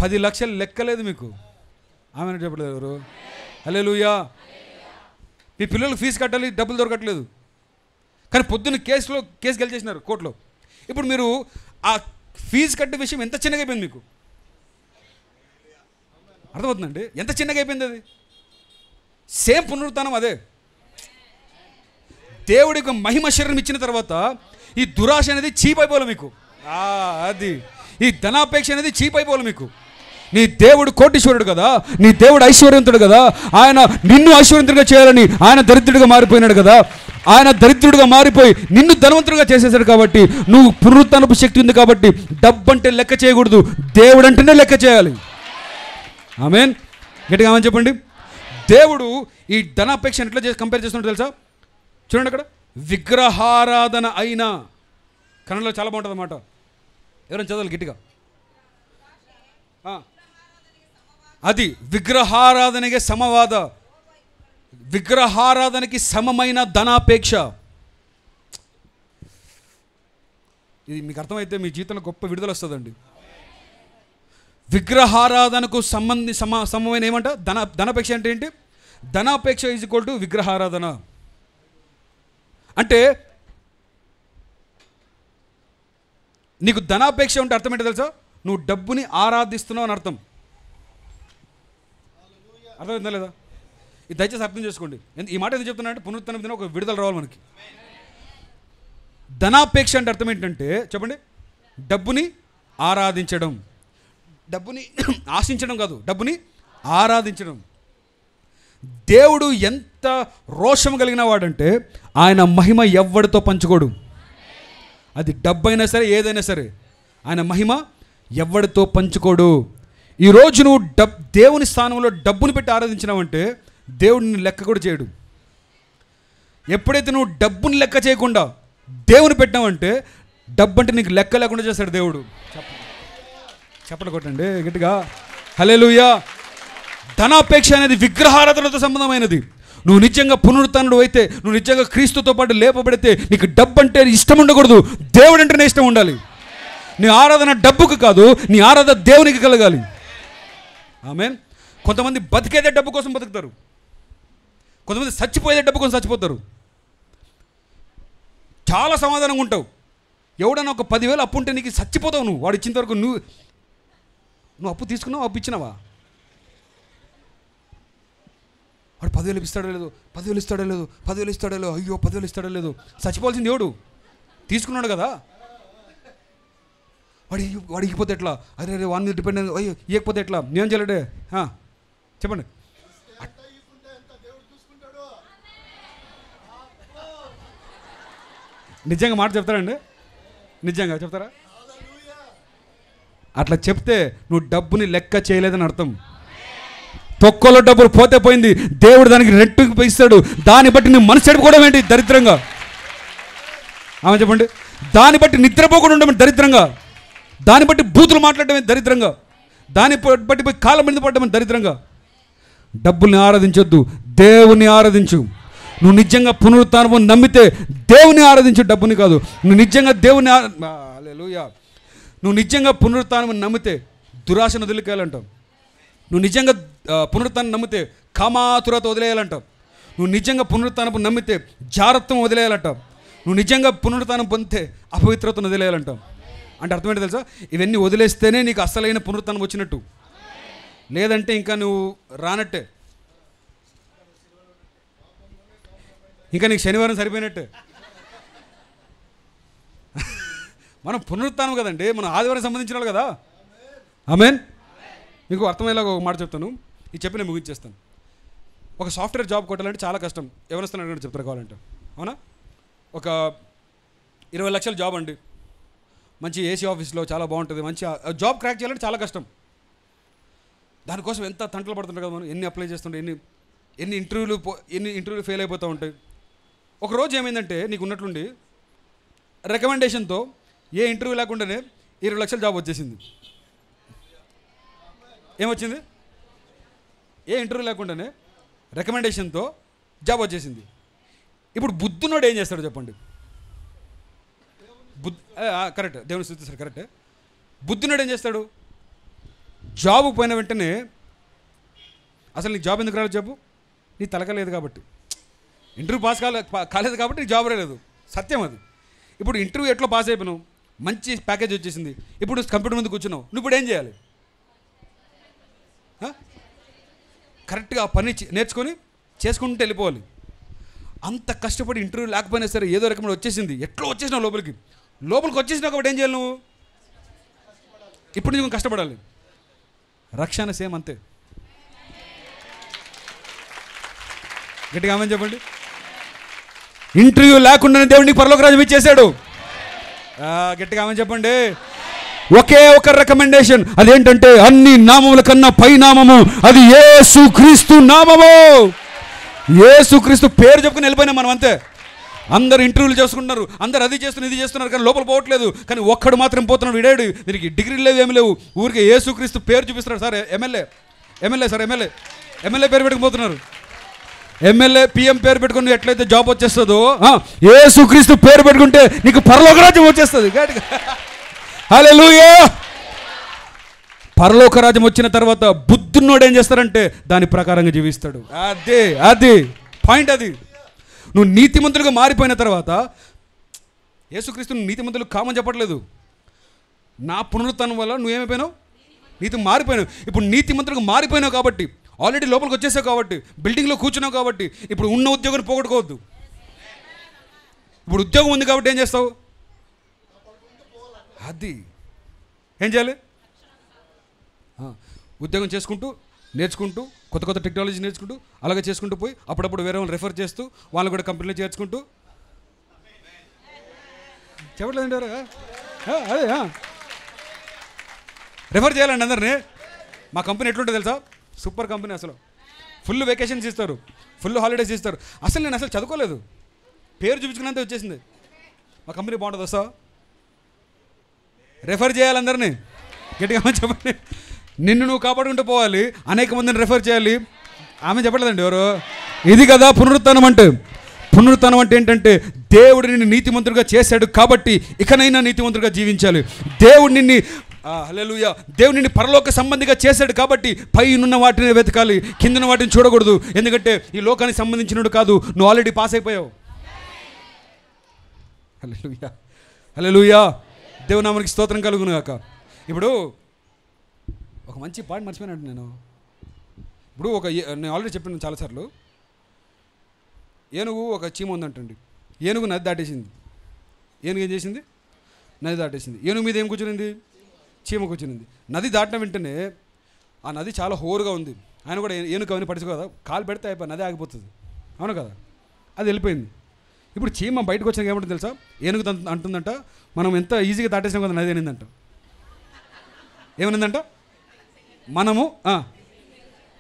10 లక్షలు లెక్కలేదు మీకు. ఆమె చెప్పట్లేదు ఎవరు? హల్లెలూయా. మీ పిల్లలకు ఫీజు కట్టాలి, డబ్బులు దొరకట్లేదు. కానీ పొద్దున్న కేసు గెలిచేసినారు కోర్టులో. ఇప్పుడు మీరు ఆ ఫీజు కట్టే విషయం ఎంత చిన్నగా అయిపోయింది మీకు? అర్థమవుతుందండి? ఎంత చిన్నగా అయిపోయింది అది. సేమ్ పునరుత్థానం అదే. దేవుడికి మహిమ శరీరం ఇచ్చిన తర్వాత ఈ దురాశ అనేది చీప్ అయిపోవాలి మీకు. అది ఈ ధనాపేక్ష అనేది చీప్ అయిపోవాలి మీకు. నీ దేవుడు కోటీశ్వరుడు కదా, నీ దేవుడు ఐశ్వర్యవంతుడు కదా. ఆయన నిన్ను ఐశ్వర్యవంతుడిగా చేయాలని ఆయన దరిద్రుడిగా మారిపోయినాడు కదా. ఆయన దరిద్రుడిగా మారిపోయి నిన్ను ధనవంతుడిగా చేసేసాడు కాబట్టి నువ్వు పునరుత్థానపు శక్తి ఉంది కాబట్టి డబ్బు అంటే లెక్క చేయకూడదు, దేవుడు అంటేనే లెక్క చేయాలి. ఆమేన్. గట్టిగా ఆమేన్ చెప్పండి. దేవుడు ఈ ధనాపేక్షను ఎట్లా కంపేర్ చేస్తున్నాడు తెలుసా? చూడండి అక్కడ, విగ్రహారాధన అయినా. కన్నడలో చాలా బాగుంటుంది అన్నమాట. ఎవరైనా చదవాలి గట్టిగా. అది విగ్రహారాధనకి సమవాద, విగ్రహారాధనకి సమమైన ధనాపేక్ష. ఇది మీకు అర్థమైతే మీ జీవితంలో గొప్ప విడుదల వస్తుందండి. విగ్రహారాధనకు సమమైన ఏమంట? ధనాపేక్ష అంటే ఏంటి? ధనాపేక్ష ఈజ్ ఈక్వల్ టు విగ్రహారాధన. అంటే నీకు ధనాపేక్ష ఉంటే అర్థం ఏంటో తెలుసా? నువ్వు డబ్బుని ఆరాధిస్తున్నావు అని అర్థం. అర్థమైందా లేదా? ఇది దయచేసి అర్థం చేసుకోండి. ఈ మాట ఎందుకు చెప్తున్నా అంటే పునరుత్థానం దిన ఒక విడుదల రావాలి మనకి. ధనాపేక్ష అంటే అర్థం ఏంటంటే చెప్పండి, డబ్బుని ఆరాధించడం. డబ్బుని ఆశించడం కాదు, డబ్బుని ఆరాధించడం. దేవుడు ఎంత రోషం కలిగిన వాడంటే ఆయన మహిమ ఎవ్వడితో పంచుకోడు. అది డబ్బైనా సరే ఏదైనా సరే ఆయన మహిమ ఎవ్వడితో పంచుకోడు. ఈరోజు నువ్వు దేవుని స్థానంలో డబ్బుని పెట్టి ఆరాధించినావంటే దేవుడిని లెక్క కూడా చేయడు. ఎప్పుడైతే నువ్వు డబ్బుని లెక్క చేయకుండా దేవుని పెట్టినావంటే డబ్బు అంటే నీకు లెక్క లేకుండా చేస్తాడు దేవుడు. చెప్పండి కొట్టండి గట్టిగా హల్లెలూయా. ధనాపేక్ష అనేది విగ్రహారాధనతో సంబంధమైనది. నువ్వు నిజంగా పునరుత్థానుడు అయితే, నువ్వు నిజంగా క్రీస్తుతో పాటు లేపబడితే నీకు డబ్బు అంటే ఇష్టం ఉండకూడదు, దేవుడు అంటేనే ఇష్టం ఉండాలి. నీ ఆరాధన డబ్బుకు కాదు, నీ ఆరాధన దేవునికి కలగాలి. ఆమేన్. కొంతమంది బతికేదే డబ్బు కోసం బతుకుతారు, కొంతమంది చచ్చిపోయేదే డబ్బు కోసం చచ్చిపోతారు. చాలా సమాధానంగా ఉంటావు. ఎవడన్నా ఒక 10,000 అప్పు ఉంటే నీకు చచ్చిపోతావు. నువ్వు వాడు ఇచ్చిన వరకు నువ్వు అప్పు తీసుకున్నావు, అప్పు ఇచ్చినావా? వాడు 10,000 ఇస్తాడో లేదు, 10,000 ఇస్తాడో లేదు, 10,000 ఇస్తాడో లేదు, అయ్యో 10,000 ఇస్తాడో లేదు. చచ్చిపోవాల్సింది దేవుడు, తీసుకున్నాడు కదా. వాడు ఇగిపోతే ఎట్లా? అరే వాడి మీద డిపెండ్ అయ్యో ఇవ్వకపోతే ఎట్లా? నేను చేయలేడే. చెప్పండి. నిజంగా మాట చెప్తారండి? నిజంగా చెప్తారా? అట్లా చెప్తే నువ్వు డబ్బుని లెక్క చేయలేదని అర్థం. తొక్కలో డబ్బులు పోతే పోయింది, దేవుడు దానికి రెట్టుకు ఇస్తాడు. దాన్ని బట్టి నువ్వు మనసు చెడిపోవడం ఏంటి దరిద్రంగా? ఆమె చెప్పండి. దాన్ని బట్టి నిద్రపోకుండా ఉండడం దరిద్రంగా, దాన్ని బట్టి బూతులు మాట్లాడటమే దరిద్రంగా, దాన్ని బట్టి పోయి కాళ్ళ మీద పడడం దరిద్రంగా. డబ్బుల్ని ఆరాధించొద్దు, దేవుని ఆరాధించు. నువ్వు నిజంగా పునరుత్థానం నమ్మితే దేవుని ఆరాధించు, డబ్బుని కాదు. నువ్వు నిజంగా దేవుని హల్లెలూయా. నువ్వు నిజంగా పునరుత్థానం నమ్మితే దురాశను వదిలికేయాలంటావు. నువ్వు నిజంగా పునరుత్థానం నమ్మితే కామాతురత వదిలేయాలంటావు. నువ్వు నిజంగా పునరుత్థానం నమ్మితే జారత్వం వదిలేయాలంటావు. నువ్వు నిజంగా పునరుత్థానం పొందితే అపవిత్రతను వదిలేయాలంటావు. అంటే అర్థం ఏంటో తెలుసా? ఇవన్నీ వదిలేస్తేనే నీకు అసలైన పునరుత్థానం వచ్చినట్టు, లేదంటే ఇంకా నువ్వు రానట్టే. ఇంకా నీకు శనివారం సరిపోయినట్టే. మనం పునరుత్థానం కదండి, మనం ఆదివారం సంబంధించిన వాళ్ళు కదా. ఆమేన్. మీకు అర్థమయ్యేలాగా ఒక మాట చెప్తాను, ఇది చెప్పి నేను ముగించేస్తాను. ఒక సాఫ్ట్వేర్ జాబ్ కొట్టాలంటే చాలా కష్టం. ఎవరు వస్తున్నారు చెప్తారు కావాలంటే, అవునా? ఒక 20 లక్షల జాబ్ అండి, మంచి ఏసీ ఆఫీస్లో చాలా బాగుంటుంది. మంచి జాబ్ క్రాక్ చేయాలంటే చాలా కష్టం. దానికోసం ఎంత తంటలు పడుతుంటారు కదా మనం, ఎన్ని అప్లై చేస్తుంటే ఎన్ని ఇంటర్వ్యూలు ఫెయిల్ అయిపోతూ ఉంటాయి. ఒకరోజు ఏమైందంటే నీకు ఉన్నట్లుండి రికమెండేషన్తో ఏ ఇంటర్వ్యూ లేకుండానే 20 లక్షల జాబ్ వచ్చేసింది. ఏమొచ్చింది? ఏ ఇంటర్వ్యూ లేకుండానే రికమెండేషన్తో జాబ్ వచ్చేసింది. ఇప్పుడు బుద్ధునోడు ఏం చేస్తాడు చెప్పండి? కరెక్ట్, దేవుని స్తుతిస్తాడు, కరెక్టే. బుద్ధునోడు ఏం చేస్తాడు? జాబ్ పోయిన వెంటనే అసలు నీకు జాబ్ ఎందుకు రాలేదు చెప్పు? నీ తలకలేదు కాబట్టి, ఇంటర్వ్యూ పాస్ కాలేదు కాబట్టి నీకు జాబ్ రాలేదు, సత్యం అది. ఇప్పుడు ఇంటర్వ్యూ ఎట్లా పాస్ అయిపోయినావు, మంచి ప్యాకేజ్ వచ్చేసింది, ఇప్పుడు కంప్యూటర్ ముందు కూర్చున్నావు, నువ్వు ఇప్పుడు ఏం చేయాలి? కరెక్ట్గా ఆ పని నేర్చుకొని చేసుకుంటూ వెళ్ళిపోవాలి. అంత కష్టపడి ఇంటర్వ్యూ లేకపోయినా సరే ఏదో రకమైన వచ్చేసింది, ఎట్లా వచ్చేసినావు లోపలికి వచ్చేసినావు కాబట్టి ఏం చేయాలి నువ్వు? ఇప్పుడు నువ్వు కష్టపడాలి. రక్షణ సేమ్ అంతే. గట్టిగా ఆమేన్ చెప్పండి. ఇంటర్వ్యూ లేకుండానే దేవుడికి పరలోక రాజ్యం ఇచ్చేసాడు. గట్టిగా ఆమేన్ చెప్పండి. ఒకే ఒక రికమెండేషన్, అదేంటంటే అన్ని నామముల కన్నా పై నామము, అది యేసుక్రీస్తు నామము. యేసుక్రీస్తు పేరు చెప్పుకుని వెళ్ళిపోయినా మనం అంతే. అందరు ఇంటర్వ్యూలు చేసుకుంటున్నారు, అందరు అది చేస్తున్నారు ఇది చేస్తున్నారు, కానీ లోపల పోవట్లేదు. కానీ ఒక్కడు మాత్రం పోతున్నాడు, వీడాడు, దీనికి డిగ్రీలు లేవు ఏమి లేవు, ఊరికే యేసుక్రీస్తు పేరు చూపిస్తున్నాడు. సార్ ఎమ్మెల్యే సార్ ఎమ్మెల్యే పేరు పెట్టుకుపోతున్నారు. ఎమ్మెల్యే పిఎం పేరు పెట్టుకుని ఎట్లయితే జాబ్ వచ్చేస్తుందో, యేసుక్రీస్తు పేరు పెట్టుకుంటే నీకు పరలోక రాజ్యం వచ్చేస్తుంది. హల్లెలూయా. పరలోక రాజ్యం వచ్చిన తర్వాత బుద్ధున్నోడు ఏం చేస్తారంటే దాని ప్రకారంగా జీవిస్తాడు. అది పాయింట్. అది నువ్వు నీతిమంతులుగా మారిపోయిన తర్వాత, యేసుక్రీస్తుని నీతిమంతులు కామని చెప్పట్లేదు, నా పునరుత్థానం వల్ల నువ్వేమైపోయినావు? నీతి మారిపోయినావు. ఇప్పుడు నీతిమంతులుగా మారిపోయినావు కాబట్టి, ఆల్రెడీ లోపలికి వచ్చేసావు కాబట్టి, బిల్డింగ్లో కూర్చున్నావు కాబట్టి, ఇప్పుడు ఉన్న ఉద్యోగాన్ని పోగొట్టుకోవద్దు. ఇప్పుడు ఉద్యోగం ఉంది కాబట్టి ఏం చేస్తావు? అది ఏం చేయాలి? ఉద్యోగం చేసుకుంటూ నేర్చుకుంటూ కొత్త టెక్నాలజీ నేర్చుకుంటూ అలాగే చేసుకుంటూ పోయి అప్పుడప్పుడు వేరే వాళ్ళని రెఫర్ చేస్తూ వాళ్ళు కూడా కంపెనీలో చేర్చుకుంటూ చెప్పట్లేదండి ఎవరు? అదే రెఫర్ చేయాలండి అందరినీ. మా కంపెనీ ఎట్లుంటుంది తెలుసా? Super company. అసలు ఫుల్ వెకేషన్స్ ఇస్తారు, ఫుల్ హాలిడేస్ ఇస్తారు. అసలు నేను చదువుకోలేదు, పేరు చూపించుకున్నంత వచ్చేసింది. మా కంపెనీ బాగుంటుంది, వస్తావా? రెఫర్ చేయాలి అందరినీ. గట్టిగా చెప్పండి. నిన్ను నువ్వు కాపాడుకుంటూ పోవాలి, అనేక మందిని రెఫర్ చేయాలి. ఆమె చెప్పలేదండి ఎవరు? ఇది కదా పునరుత్థానం అంటే. పునరుత్థానం అంటే ఏంటంటే దేవుడు నిన్ను నీతిమంతుడిగా చేశాడు కాబట్టి ఇకనైనా నీతిమంతుడిగా జీవించాలి. దేవుడు నిన్ను హల్లెలూయా, దేవుడు నిన్ను పరలోక సంబంధిగా చేశాడు కాబట్టి పైనున్న వాటిని వెతకాలి, కిందన్న వాటిని చూడకూడదు. ఎందుకంటే ఈ లోకానికి సంబంధించినడు కాదు, నువ్వు ఆల్రెడీ పాస్ అయిపోయావు. హల్లెలూయా, హల్లెలూయా. దేవుని నామానికి స్తోత్రం కలుగును గాక. ఇప్పుడు ఒక మంచి పాయింట్ మర్చిపోయినట్టు నేను. ఇప్పుడు నేను ఆల్రెడీ చెప్పాను చాలాసార్లు, ఏనుగు ఒక చీమ ఉందంటండి. ఏనుగు నది దాటేసింది. ఏనుగు ఏం చేసింది? నది దాటేసింది. ఏనుగు మీద ఏం కూర్చునింది? చీమ కూర్చునింది. నది దాటిన వెంటనే ఆ నది చాలా హోరుగా ఉంది. ఆయన కూడా ఏనుగు అవన్నీ పడుచు కదా, కాలు పెడితే అయిపోయి నది ఆగిపోతుంది, అవును కదా? అది వెళ్ళిపోయింది. ఇప్పుడు చీమ బయటకు వచ్చినాక ఏమంటుంది తెలుసా? ఏనుగు అంటుందంట, మనం ఎంత ఈజీగా దాటేసినాం కదా నది అనిందంట. ఏమనిందంట? మనము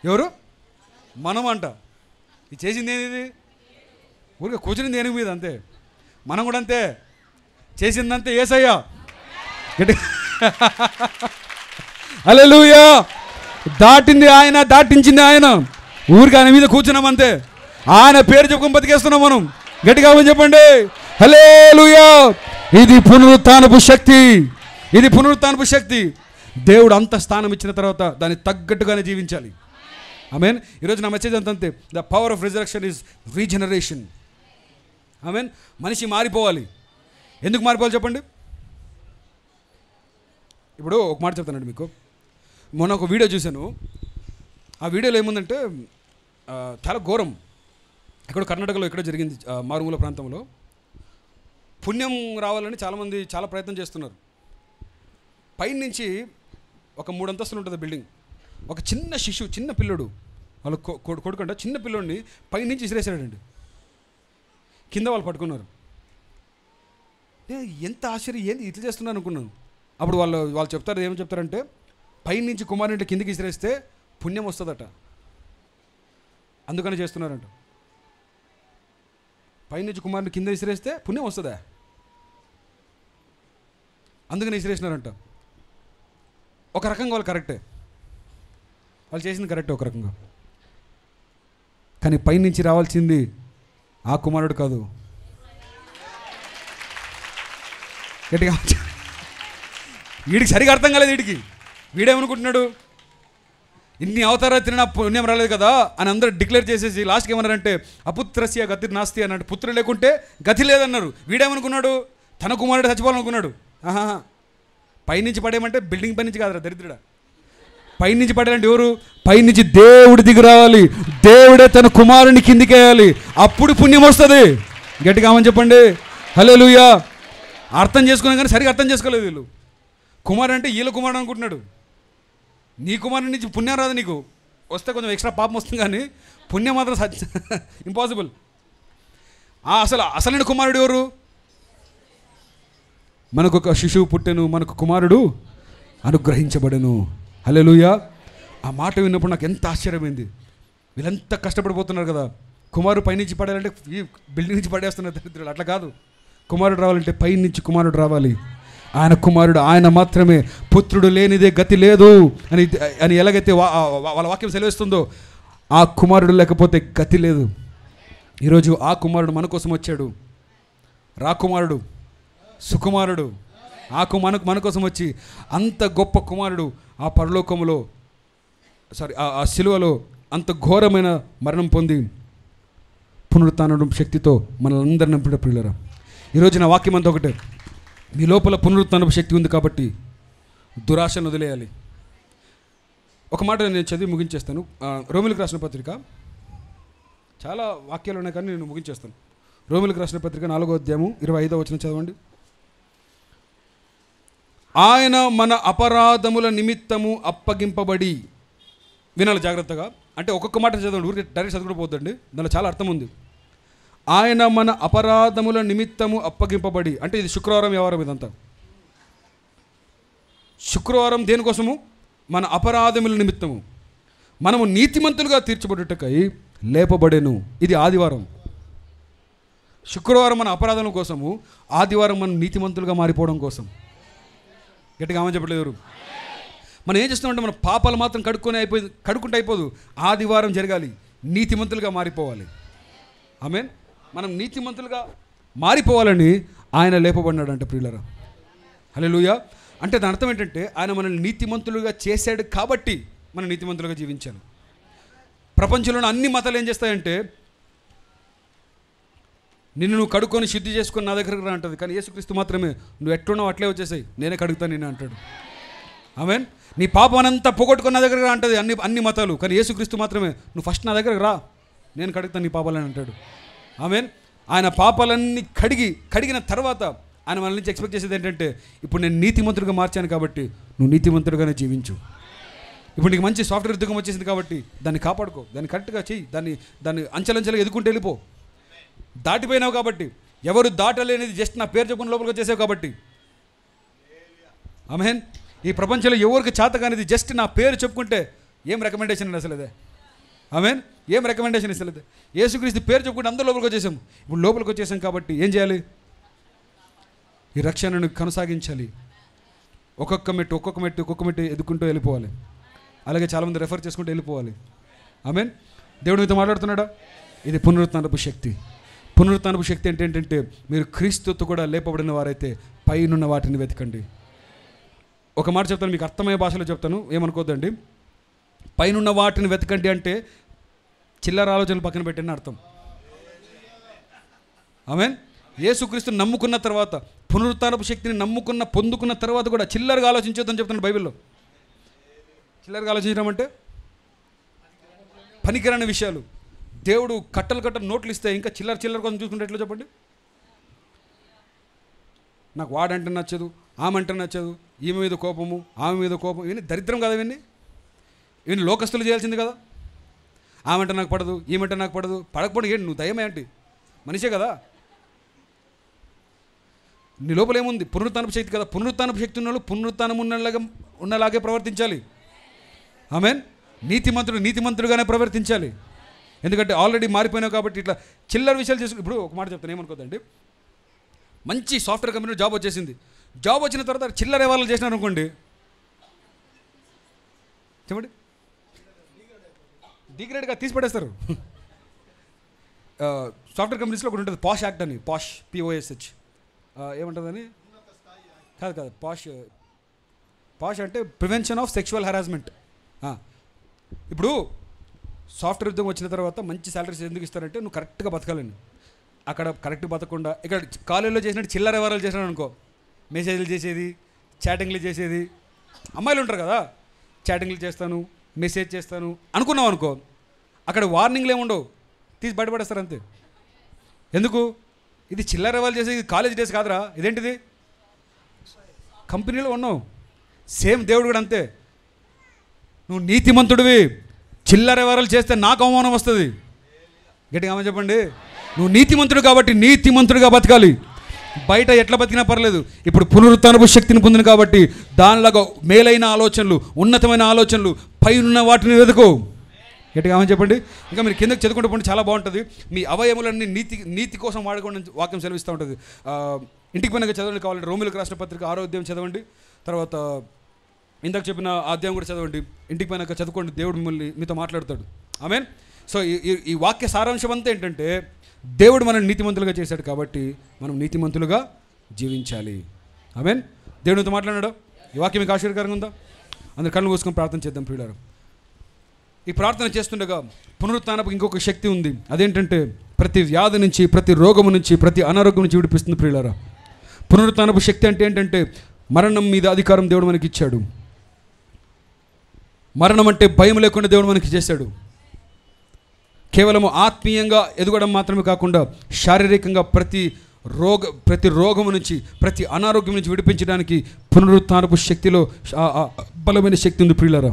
ఎవరు? మనము అంట. ఇది చేసింది ఏంది? ఊరికే కూర్చునింది ఏనుగు మీద అంతే. మనం కూడా అంతే, చేసిందంతే యేసయ్య. హల్లెలూయా. దాటింది ఆయన, దాటించింది ఆయన. ఊరికి ఆయన మీద కూర్చున్నాం అంతే. ఆయన పేరు చెప్పుకొని బతికేస్తున్నాం మనం. గట్టిగా చెప్పండి హల్లెలూయా. ఇది పునరుత్థానపు శక్తి, ఇది పునరుత్థానపు శక్తి. దేవుడు అంత స్థానం ఇచ్చిన తర్వాత దాన్ని తగ్గట్టుగానే జీవించాలి. ఆమేన్. ఈరోజు నా మెసేజ్ అంతే. The power of resurrection is regeneration. Amen. మనిషి మారిపోవాలి. ఎందుకు మారిపోవాలి చెప్పండి? ఇప్పుడు ఒక మాట చెప్తానండి మీకు. మొన్న ఒక వీడియో చూశాను. ఆ వీడియోలో ఏముందంటే చాలా ఘోరం. ఇక్కడ కర్ణాటకలో ఎక్కడో జరిగింది, మారుమూల ప్రాంతంలో. పుణ్యం రావాలని చాలామంది చాలా ప్రయత్నం చేస్తున్నారు. పైనుంచి ఒక 3 అంతస్తులు ఉంటుంది బిల్డింగ్. ఒక చిన్న శిశువు, చిన్న పిల్లడు, వాళ్ళ కొడుకంట, చిన్న పిల్లోడిని పైనుంచి విసిరేసాడండి. కింద వాళ్ళు పట్టుకున్నారు. ఎంత ఆశ్చర్యం, ఏంది ఇట్లా చేస్తున్నారు అనుకున్నాను. అప్పుడు వాళ్ళు చెప్తారు, ఏమని చెప్తారంటే పైనుంచి కుమారుని కిందికి విసిరేస్తే పుణ్యం వస్తుందట, అందుకని చేస్తున్నారంట. పైనుంచి కుమారుని కింద విసిరేస్తే పుణ్యం వస్తుందా? అందుకని విసిరేసినారంట. ఒక రకంగా వాళ్ళు కరెక్టే, వాళ్ళు చేసింది కరెక్టే ఒక రకంగా. కానీ పైనుంచి రావాల్సింది ఆ కుమారుడు కాదు. గట్టిగా వీడికి సరిగా అర్థం కాలేదు. వీడేమనుకుంటున్నాడు, ఇన్ని అవతారాలు తిన పుణ్యం రాలేదు కదా అని అందరూ డిక్లేర్ చేసేసి లాస్ట్కి ఏమన్నారంటే అపుత్రస్య గతి నాస్తి అన్నట్టు, పుత్రుడు లేకుంటే గతి లేదన్నారు. వీడేమనుకున్నాడు, తన కుమారుడు చచ్చిపోవాలనుకున్నాడు. పైనుంచి పడేయమంటే బిల్డింగ్ పై నుంచి కాదురా దరిద్రుడా, పైనుంచి పడేయాలంటే ఎవరు, పైనుంచి దేవుడు దిగి రావాలి, దేవుడే తన కుమారుని కిందికేయాలి, అప్పుడు పుణ్యం వస్తుంది. గట్టిగా ఆమని చెప్పండి. హల్లెలూయా. అర్థం చేసుకున్నాం కానీ సరిగా అర్థం చేసుకోలేదు వీళ్ళు. కుమారుడు అంటే వీళ్ళ కుమారుడు అనుకుంటున్నాడు. నీ కుమారుడి నుంచి పుణ్యం రాదు, నీకు వస్తే కొంచెం ఎక్స్ట్రా పాపం వస్తుంది కానీ పుణ్యం మాత్రం ఇంపాసిబుల్. అసలైన కుమారుడు ఎవరు? మనకు ఒక శిశువు పుట్టెను, మనకు కుమారుడు అనుగ్రహించబడెను. హల్లెలూయా. ఆ మాట విన్నప్పుడు నాకు ఎంత ఆశ్చర్యమైంది. వీళ్ళంతా కష్టపడిపోతున్నారు కదా, కుమారుడు పైనుంచి పడాలంటే ఈ బిల్డింగ్ నుంచి పడేస్తున్నారు దరిద్రులు. అట్లా కాదు, కుమారుడు రావాలంటే పైనుంచి కుమారుడు రావాలి. ఆయన కుమారుడు, ఆయన మాత్రమే. పుత్రుడు లేనిదే గతి లేదు అని ఎలాగైతే వాళ్ళ వాక్యం సెలవిస్తుందో, ఆ కుమారుడు లేకపోతే గతి లేదు. ఈరోజు ఆ కుమారుడు మన కోసం వచ్చాడు. రాకుమారుడు, సుకుమారుడు, మన కోసం వచ్చి అంత గొప్ప కుమారుడు ఆ పరలోకములో ఆ శిలువలో అంత ఘోరమైన మరణం పొంది పునరుత్థానం శక్తితో మనల్ని నింపిన ప్రియులారా, ఈరోజు నా వాక్యం అంతా ఒకటే, మీ లోపల పునరుత్థానపు శక్తి ఉంది కాబట్టి దురాశను వదిలేయాలి. ఒక మాట నేను చదివి ముగించేస్తాను. రోమిలకు రాసిన పత్రిక, చాలా వాక్యాలు ఉన్నాయి కానీ నేను ముగించేస్తాను. రోమిలకు రాసిన పత్రిక 4వ అధ్యాయము 25వ వచనం చదవండి. ఆయన మన అపరాధముల నిమిత్తము అప్పగింపబడి, వినాలి జాగ్రత్తగా, అంటే ఒక్కొక్క మాట చదవండి, ఊరికి డైరెక్ట్ చదువుకోపోద్దండి, దానిలో చాలా అర్థం ఉంది. ఆయన మన అపరాధముల నిమిత్తము అప్పగింపబడి, అంటే ఇది శుక్రవారం వ్యవహారం. ఇదంతా శుక్రవారం దేనికోసము? మన అపరాధముల నిమిత్తము మనము నీతిమంతులుగా తీర్చబడుటకై లేపబడెను. ఇది ఆదివారం. శుక్రవారం మన అపరాధం కోసము, ఆదివారం మనం నీతిమంతులుగా మారిపోవడం కోసం. గట్టిగా ఆమె చెప్పలేదు ఎవరు. మనం ఏం చేస్తామంటే మన పాపాలు మాత్రం కడుక్కుంటే అయిపోదు, ఆదివారం జరగాలి, నీతిమంతులుగా మారిపోవాలి. ఆమేన్. మనం నీతిమంతులుగా మారిపోవాలని ఆయన లేపబడినాడంట ప్రియులారా. హల్లెలూయా. అంటే దాని అర్థం ఏంటంటే ఆయన మనల్ని నీతిమంతులుగా చేశాడు కాబట్టి మనం నీతిమంతులుగా జీవించాలి. ప్రపంచంలోని అన్ని మతాలు ఏం చేస్తాయంటే నిన్ను నువ్వు కడుక్కొని శుద్ధి చేసుకొని నా దగ్గరకు రా అంటుంది, కానీ యేసుక్రీస్తు మాత్రమే నువ్వు ఎట్లున్నావు అట్లే వచ్చేసాయి, నేనే కడుగుతాను నేను అంటాడు. ఆమేన్. నీ పాపానంతా పోగొట్టుకొని నా దగ్గరకు రా అంటుంది అన్ని మతాలు, కానీ యేసుక్రీస్తు మాత్రమే నువ్వు ఫస్ట్ నా దగ్గరకు రా, నేను కడుగుతాను నీ పాపాలని అంటాడు. ఆమేన్. ఆయన పాపాలన్నీ కడిగిన తర్వాత ఆయన మన నుంచి ఎక్స్పెక్ట్ చేసేది ఏంటంటే, ఇప్పుడు నేను నీతిమంతుడిగా మార్చాను కాబట్టి నువ్వు నీతిమంతుడిగానే జీవించు. ఇప్పుడు నీకు మంచి సాఫ్ట్వేర్ ఉద్యోగం వచ్చేసింది కాబట్టి దాన్ని కాపాడుకో, దాన్ని కరెక్ట్గా చెయ్యి, దాన్ని అంచెలంచెలుగా ఎదుకుంటూ వెళ్ళిపో. దాటిపోయినావు కాబట్టి, ఎవరు దాటలేనిది జస్ట్ నా పేరు చెప్పుకుని లోపలికి వచ్చేసావు కాబట్టి. ఆమేన్. ఈ ప్రపంచంలో ఎవరికి చేత కానిది జస్ట్ నా పేరు చెప్పుకుంటే ఏం రికమెండేషన్ అండి అసలు అదే. ఆమేన్. ఏం రికమెండేషన్ అసలు అదే. యేసుక్రీస్తు పేరు చెప్పుకుంటే అందరూ లోపలికి వచ్చేసాం. ఇప్పుడు లోపలికి వచ్చేసాం కాబట్టి ఏం చేయాలి? ఈ రక్షణను కొనసాగించాలి. ఒక్కొక్క మెట్టు ఎదుకుంటూ వెళ్ళిపోవాలి. అలాగే చాలామంది రెఫర్ చేసుకుంటూ వెళ్ళిపోవాలి. ఆమేన్. దేవుడు మీతో మాట్లాడుతున్నాడా? ఇది పునరుత్థానపు శక్తి. పునరుత్థానపు శక్తి ఏంటంటే మీరు క్రీస్తుతో కూడా లేపబడిన వారైతే పైనున్న వాటిని వెతకండి. ఒక మాట చెప్తాను, మీకు అర్థమయ్యే భాషలో చెప్తాను, ఏమనుకోద్దండి. పైనున్న వాటిని వెతకండి అంటే చిల్లర ఆలోచనలు పక్కన పెట్టండి అర్థం. ఆమేన్. యేసుక్రీస్తుని నమ్ముకున్న తర్వాత, పునరుత్థానపు శక్తిని పొందుకున్న తర్వాత కూడా చిల్లరగా ఆలోచించొద్దని చెప్తున్నాడు బైబిల్లో. చిల్లరగా ఆలోచించడం అంటే పనికిరాని విషయాలు. దేవుడు కట్టలు నోట్లు ఇస్తే ఇంకా చిల్లర కోసం చూసుకుంటే ఎట్లా చెప్పండి? నాకు వాడంటే నచ్చదు, ఆమె అంటే నచ్చదు, ఈమె మీద కోపము, ఆమె మీద కోపం, ఇవన్నీ దరిద్రం కదా. ఇవన్నీ లోకస్తులు చేయాల్సింది కదా. ఆమె అంటే నాకు పడదు, ఈమెంటే నాకు పడదు. పడకపోవడం ఏంటి? నువ్వు దయమే అంటే మనిషే కదా. నీ లోపల ఏముంది? పునరుత్థానపు శక్తి కదా. పునరుత్థానపు శక్తి ఉన్న వాళ్ళు పునరుత్థానం ఉన్నలాగే ప్రవర్తించాలి. ఆమేన్. నీతిమంతుడుగానే ప్రవర్తించాలి. ఎందుకంటే ఆల్రెడీ మారిపోయినావు కాబట్టి ఇట్లా చిల్లర విషయాలు చేసుకుని. ఇప్పుడు ఒక మాట చెప్తాను, ఏమనుకోదండి. మంచి సాఫ్ట్వేర్ కంపెనీలో జాబ్ వచ్చేసింది, జాబ్ వచ్చిన తర్వాత చిల్లర వ్యవహారాలు చేసినారు అనుకోండి, చెప్పండి, డిగ్రేడ్గా తీసి పడేస్తారు. సాఫ్ట్వేర్ కంపెనీస్లో ఒకటి ఉంటుంది పాష్ యాక్ట్ అని, పాష్ POSH ఏమంటుందని, కాదు పాష్ అంటే ప్రివెన్షన్ ఆఫ్ సెక్షువల్ హెరాస్మెంట్. ఇప్పుడు సాఫ్ట్వేర్ ఉద్యోగం వచ్చిన తర్వాత మంచి శాలరీస్ ఎందుకు ఇస్తారంటే నువ్వు కరెక్ట్గా బతకాలని. అక్కడ కరెక్ట్ బతకకుండా ఇక్కడ కాలేజీలో చేసినట్టు చిల్లర వ్యవహారాలు చేసినాడు అనుకో, మెసేజ్లు చేసేది, చాటింగ్లు చేసేది, అమ్మాయిలు ఉంటారు కదా, చాటింగ్లు చేస్తాను, మెసేజ్ చేస్తాను అనుకున్నావు అనుకో, అక్కడ వార్నింగ్లు ఏముండవు, తీసి బయటపడేస్తారు అంతే. ఎందుకు? ఇది చిల్లర వ్యవహారాలు చేసేది కాలేజ్ డేస్ కాదురా, ఇదేంటిది కంపెనీలో ఉన్నావు. సేమ్ దేవుడు కూడా అంతే. నువ్వు నీతిమంతుడివి, చిల్లర వ్యవహారాలు చేస్తే నాకు అవమానం వస్తుంది. గట్టిగా ఆమె చెప్పండి. నువ్వు నీతిమంతుడు కాబట్టి నీతిమంతుడిగా బతకాలి. బయట ఎట్లా బతికినా పర్లేదు. ఇప్పుడు పునరుత్థానపు శక్తిని పొందిన కాబట్టి దానిలాగా మేలైన ఆలోచనలు, ఉన్నతమైన ఆలోచనలు, పైనున్న వాటిని వెతుకో. గట్టిగా ఆమె చెప్పండి. ఇంకా మీరు కిందకి చదువుకుంటూ పోండి, చాలా బాగుంటుంది. మీ అవయములన్నీ నీతి కోసం వాడుకోండి వాక్యం సెలవిస్తూ ఉంటుంది. ఇంటికి పోయినాక చదవండి, కావాలంటే రోమిలకు రాసిన పత్రిక 6వ అధ్యాయం చదవండి. తర్వాత ఇందాక చెప్పిన ఆ అధ్యాయం కూడా చదవండి. ఇంటికి పోయినాక చదువుకోండి, దేవుడు మిమ్మల్ని మీతో మాట్లాడతాడు. ఆమేన్. సో ఈ వాక్య సారాంశం అంతా ఏంటంటే దేవుడు మనల్ని నీతిమంతులుగా చేశాడు కాబట్టి మనం నీతిమంతులుగా జీవించాలి. ఆమేన్. దేవునితో మాట్లాడాడు. ఈ వాక్యం మీకు ఆశీర్వాదకరంగా ఉందా? అందరు కళ్ళు మూసుకొని ప్రార్థన చేద్దాం ప్రియులారా. ఈ ప్రార్థన చేస్తుండగా పునరుత్థానపు ఇంకొక శక్తి ఉంది. అదేంటంటే ప్రతి వ్యాధి నుంచి, ప్రతి రోగము నుంచి, ప్రతి అనారోగ్యం నుంచి విడిపిస్తుంది ప్రియులారా. పునరుత్థానపు శక్తి అంటే ఏంటంటే మరణం మీద అధికారం దేవుడు మనకి ఇచ్చాడు. మరణం అంటే భయం లేకుండా దేవుడు మనకి చేశాడు. కేవలము ఆత్మీయంగా ఎదగడం మాత్రమే కాకుండా శారీరకంగా ప్రతి రోగము నుంచి, ప్రతి అనారోగ్యం నుంచి విడిపించడానికి పునరుత్థానపు శక్తిలో బలమైన శక్తి ఉంది ప్రియులారా.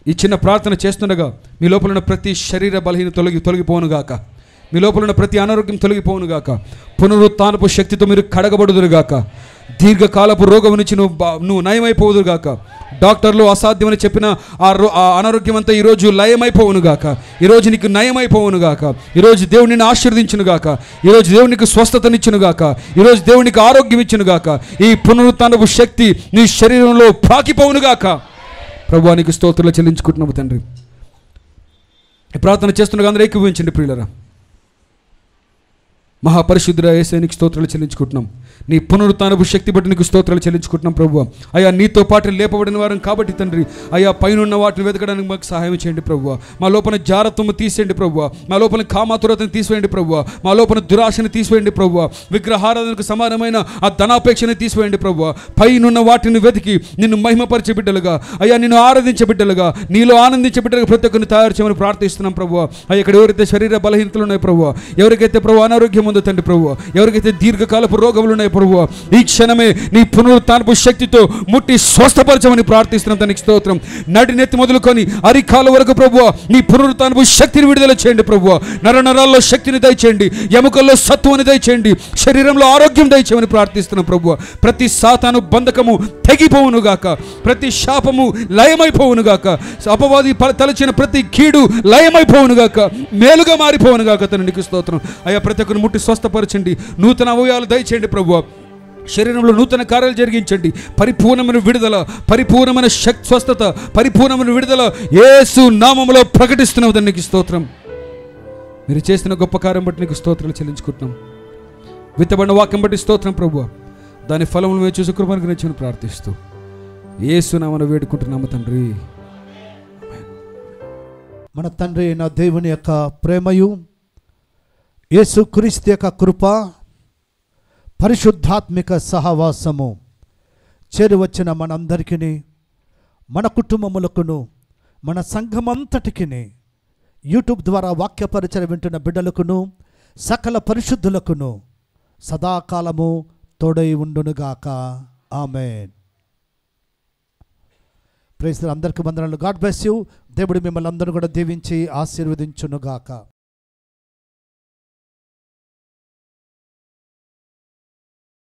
ఈ చిన్న ప్రార్థన చేస్తుండగా మీ లోపల ఉన్న ప్రతి శరీర బలహీన తొలగిపోనుగాక, మీ లోపల ఉన్న ప్రతి అనారోగ్యం తొలగిపోనుగాక, పునరుత్థానపు శక్తితో మీరు కడగబడుదురుగాక, దీర్ఘకాలపు రోగం నుంచి నువ్వు నయమైపోదురుగాక, డాక్టర్లు అసాధ్యమని చెప్పిన ఆ అనారోగ్యం అంతా ఈరోజు లయమైపోవునుగాక, ఈరోజు నీకు నయమైపోవునుగాక, ఈరోజు దేవుడు నిన్ను ఆశీర్వదించునుగాక, ఈరోజు దేవుడు నీకు స్వస్థతనిచ్చునుగాక, ఈరోజు దేవుడు నీకు ఆరోగ్యం ఇచ్చునుగాక, ఈ పునరుత్థానపు శక్తి నీ శరీరంలో పాకిపోవునుగాక. ప్రభువా నీకు స్తోత్రాలు చెల్లించుకుంటున్నాము తండ్రి. ఈ ప్రార్థన చేస్తుండగా అందరూ ఏకీభవించండి ప్రియులారా. మహాపరిశుద్ధుడ యేసయ్య నీకు స్తోత్రాలు చెల్లించుకుంటున్నాం. నీ పునరుత్థానపు శక్తి బట్టి నీకు స్తోత్రాలు చెల్లించుకుంటున్నాం ప్రభువా. అయ్యా నీతో పాటు లేపబడిన వారం కాబట్టి తండ్రి, అయ్యా పైనున్న వాటిని వెతకడానికి మాకు సహాయం చేయండి ప్రభువా. మా లోపల జారత్వము తీసేయండి ప్రభువా, మా లోపల కామాతురతను తీసివేయండి ప్రభువా, మా లోపల దురాశను తీసివేయండి ప్రభువా, విగ్రహారాధనకు సమానమైన ఆ ధనాపేక్షను తీసివేయండి ప్రభువా. పైనున్న వాటిని వెతికి నిన్ను మహిమపరిచే బిడ్డలుగా, అయ్యా నిన్ను ఆరాధించే బిడ్డలుగా, నీలో ఆనందించే బిడ్డలుగా ప్రతి ఒక్కరిని తయారు చేయమని ప్రార్థిస్తున్నాం ప్రభువా. అయ్యా ఇక్కడ ఎవరైతే శరీర బలహీనతలు ఉన్నాయి ప్రభువా, ఎవరికైతే ప్రభు అనారోగ్యం ఉందో తండ్రి ప్రభువా, ఎవరికైతే దీర్ఘకాలపు రోగములు ఉన్నాయి ప్రభువా, ఈ క్షణమే నీ పునరుత్థానపు శక్తితో ముట్టి స్వస్థపరచమని ప్రార్థిస్తున్నాం. దానికి స్తోత్రం. నడినెత్తి మొదలుకొని అరికాల వరకు ప్రభువా నీ పునరుత్థానపు శక్తిని విడుదల చేయండి ప్రభువా. నరనరాల్లో శక్తిని దయచేయండి, ఎముకల్లో సత్వాన్ని దయచేయండి, శరీరంలో ఆరోగ్యం దయచేయమని ప్రార్థిస్తున్నాం ప్రభువా. ప్రతి సాతాను బంధకము తెగిపోవునుగాక, ప్రతి శాపము లయమైపోవునుగాక, అపవాది తలచిన ప్రతి కీడు లయమైపోవునుగాక, మేలుగా మారిపోవునుగాక. తండ్రికి స్తోత్రం. అయ్యా ప్రతి ఒక్కరిని ముట్టి స్వస్థపరచండి, నూతన అవయవాలు దయచేయండి ప్రభువా. శరీరంలో నూతన కార్యాలు జరిగించండి. పరిపూర్ణమైన విడుదల, పరిపూర్ణమైన స్వస్థత, పరిపూర్ణమైన విడుదల యేసు నామములో ప్రకటిస్తున్నావు. దానికి స్తోత్రం. మీరు చేసిన గొప్ప కార్యం బట్టి నీకు స్తోత్రాలు చెల్లించుకుంటున్నాం. విత్తబడిన వాక్యం బట్టి స్తోత్రం ప్రభువా. దాని ఫలములు మేము చూసి కృపను గురించి ప్రార్థిస్తూ యేసు నామమున వేడుకుంటున్నాము తండ్రి. మన తండ్రి అయిన దేవుని యొక్క ప్రేమయు, యేసు క్రీస్తు యొక్క కృప, పరిశుద్ధాత్మిక సహవాసము చేరి వచ్చిన మనందరికీ, మన కుటుంబములకును, మన సంఘమంతటికి, యూట్యూబ్ ద్వారా వాక్య పరిచయం వింటున్న బిడ్డలకును, సకల పరిశుద్ధులకును సదాకాలము తోడై ఉండునుగాక. ఆమేన్. ప్రైజ్ అందరికీ వందనాలు. God bless you. దేవుడు మిమ్మల్ని అందరూ కూడా దీవించి ఆశీర్వదించునుగాక.